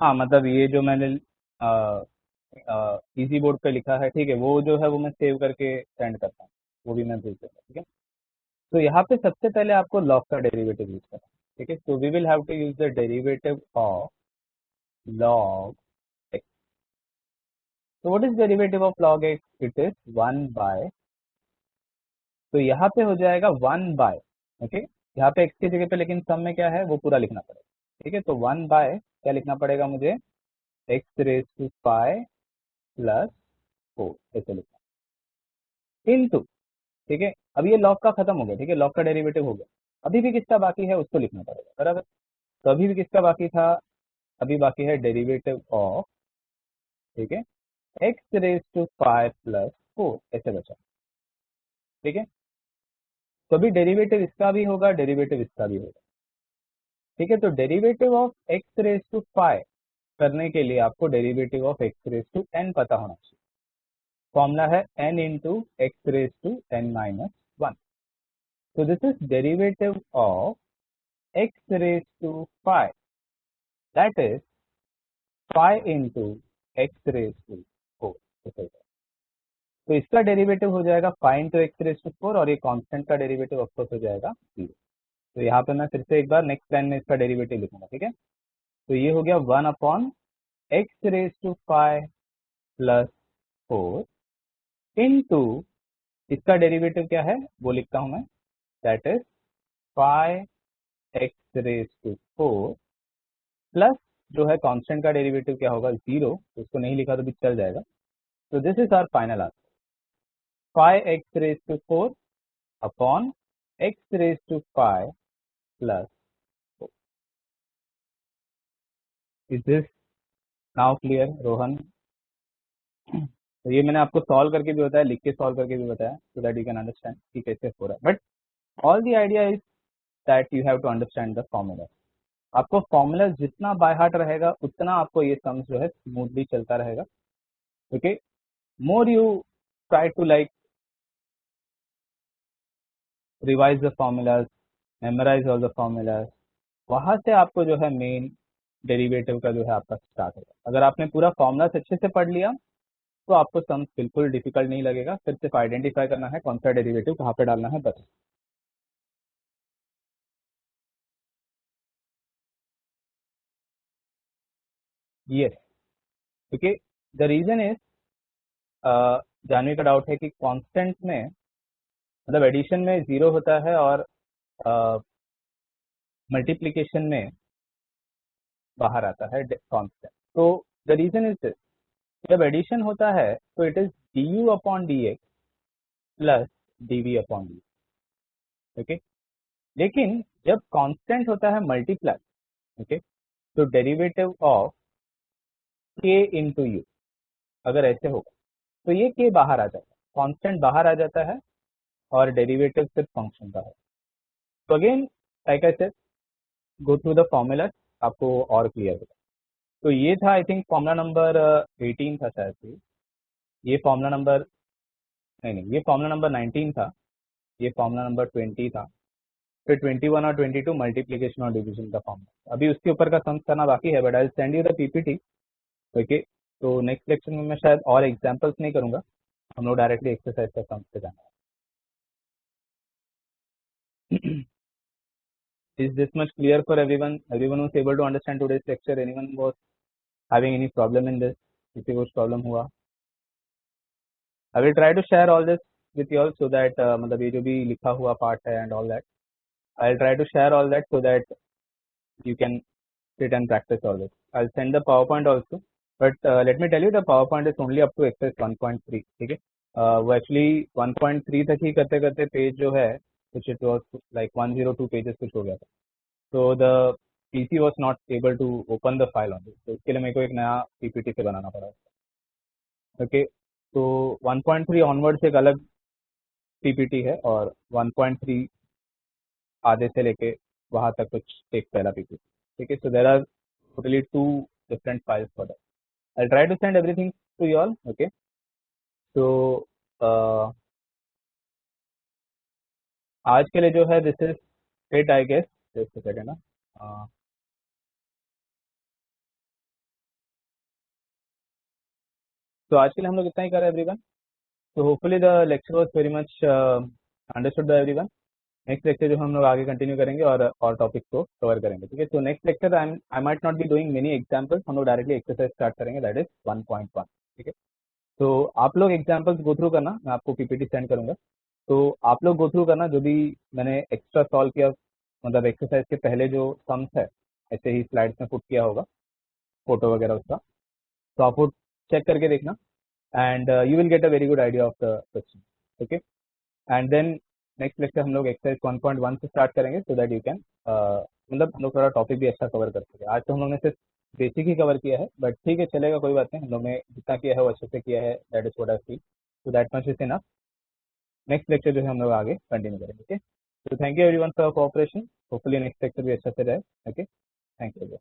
हाँ, मतलब ये जो मैंने इजी बोर्ड पे लिखा है, ठीक है, वो जो है वो मैं सेव करके सेंड करता हूँ, वो भी मैं भेज देता हूँ, ठीक है। तो यहाँ पे सबसे पहले आपको log का डेरिवेटिव यूज करना है, ठीक है। तो we will have to use the derivative of log x। तो what is derivative of log x, it is 1/, तो यहाँ पे हो जाएगा 1/, ओके। यहाँ पे x की जगह पे लेकिन सम में क्या है वो पूरा लिखना पड़ेगा, ठीक है। तो 1/, क्या लिखना पड़ेगा मुझे, एक्स रेज टू 5+4 ऐसे लिखना, इनटू, ठीक है। अब ये log का खत्म हो गया, ठीक है, log का डेरिवेटिव हो गया। अभी भी किसका बाकी है उसको लिखना पड़ेगा, बराबर। तो अभी भी किसका बाकी था, अभी बाकी है डेरिवेटिव ऑफ, ठीक है, एक्स रेज टू 5+4 ऐसे बचा, ठीक है। तो अभी डेरिवेटिव इसका भी होगा, डेरिवेटिव इसका भी होगा, ठीक है। तो derivative of x raise to 5 करने के लिए आपको derivative of x raise to n पता होना चाहिए। फॉर्मूला है n into x raise to n minus 1। तो this is derivative of x raise to 5, that is 5 into x raise to 4। तो इसका डेरिवेटिव हो जाएगा 5 इंटू एक्स रेज टू 4, और ये कांस्टेंट का डेरिवेटिव ऑफकोर्स हो जाएगा 0। तो यहाँ पे मैं फिर से एक बार नेक्स्ट लाइन में इसका डेरिवेटिव लिखूंगा, ठीक है। तो ये हो गया 1 upon x raise to 5+4 into, इसका डेरिवेटिव क्या है वो लिखता हूं मैं, that is 5x raise to 4 plus, जो है कांस्टेंट का डेरिवेटिव क्या होगा 0, तो उसको नहीं लिखा तो भी चल जाएगा। तो this is our final answer, 5x raise to 4 upon x raise to 5+4। Is this now clear Rohan? तो ये मैंने आपको सॉल्व करके भी बताया, लिख के सॉल्व करके भी बताया, so that you can understand कि कैसे हो रहा है। But all the idea is that you have to understand the formula. आपको फॉर्मूला जितना बाय हार्ट रहेगा उतना आपको ये सम्स जो है स्मूथली चलता रहेगा, okay. More you try to like revise the formulas, memorise all the formulas, वहां से आपको जो है मेन डेरिवेटिव का जो है आपका स्टार्ट होगा। अगर आपने पूरा फॉर्मूलास अच्छे से पढ़ लिया तो आपको सम्स बिल्कुल डिफिकल्ट नहीं लगेगा, फिर सिर्फ आइडेंटिफाई करना है कौन सा डेरिवेटिव कहाँ पे डालना है बस। यस, क्योंकि द रीजन इज, जानवी का डाउट है कि कांस्टेंट में मतलब एडिशन में जीरो होता है और मल्टीप्लिकेशन में बाहर आता है कांस्टेंट। तो द रीजन इज दिस, जब एडिशन होता है तो it is d u upon d x plus d v upon d, okay. लेकिन जब कांस्टेंट होता है मल्टीप्लाई, ओके, तो derivative of k into u, अगर ऐसे होगा तो ये के बाहर आ जाता है, कांस्टेंट बाहर आ जाता है और डेरिवेटिव सिर्फ फंक्शन का है। तो again like I said, go through the formula, आपको और क्लियर होगा। तो ये था आई थिंक फॉर्मूला नंबर 18 था शायद से, ये फॉर्मूला नंबर नहीं, ये फॉर्मूला नंबर 19 था, ये फॉर्मूला नंबर 20 था, फिर 21 और 22 मल्टीप्लिकेशन और डिवीजन का फॉर्मूला। अभी उसके ऊपर का सम्स करना बाकी है, but I will send you the PPT, okay. तो नेक्स्ट लेक्चर में मैं शायद और एग्जांपल्स नहीं करूंगा, हम लोग डायरेक्टली एक्सरसाइज का सम्स पे जाना है। Is this much clear for everyone? Everyone was able to understand today's lecture? Anyone was having any problem in this? किसी को कुछ प्रॉब्लम हुआ? I will try to share all this with you all so that मतलब ये जो भी लिखा हुआ पार्ट है and all that, I will try to share all that so that you can sit and practice all this. I'll send the PowerPoint also, but let me tell you the PowerPoint is only up to exercise 1.3, ठीक है। वो actually 1.3 तक ही करते करते page जो है कुछ it was like 102 pages कुछ हो गया था, तो the PC was not able to open the file on this, तो इसके लिए मेरे को एक नया पीपीटी से बनाना पड़ा, ओके। तो 1.3 ऑनवर्ड्स एक अलग पीपीटी है और 1.3 आधे से लेके वहां तक कुछ एक पहला पीपीटी, ठीक है। So there are totally 2 different files for that. I try to send everything to you all, okay. तो आज के लिए जो है this is it I guess, just a second ना। तो आज के लिए हम लोग इतना ही कर रहे हैं everyone. So hopefully the lecture was very much understood by everyone. Next lecture जो हम लोग आगे कंटिन्यू करेंगे और टॉपिक को कवर करेंगे, ठीक है। तो next lecture I might not be doing many examples, हम लोग डायरेक्टली एक्सरसाइज स्टार्ट करेंगे, दैट इज 1.1, ठीक है। तो आप लोग एग्जांपल्स गो थ्रू करना, मैं आपको पीपीटी सेंड करूंगा, तो आप लोग गो थ्रू करना जो भी मैंने एक्स्ट्रा सॉल्व किया, मतलब एक्सरसाइज के पहले जो सम्स है ऐसे ही स्लाइड्स में पुट किया होगा फोटो वगैरह उसका, तो आप वो चेक करके देखना and you will get a very good idea of the question, okay. And then next lecture हम लोग एक्सरसाइज 1.1 से स्टार्ट करेंगे सो दैट यू कैन मतलब हम लोग थोड़ा टॉपिक भी अच्छा कवर कर सके। आज तो हम लोग ने सिर्फ बेसिक ही कवर किया है, बट ठीक है चलेगा, कोई बात नहीं, हम लोग ने जितना किया है वो अच्छे से किया है, that is what I feel, so that much is enough. Next lecture जो है हम लोग आगे कंटिन्यू करेंगे, ओके। तो thank you everyone for cooperation, hopefully next lecture भी अच्छा से रहे, ओके। Thank you.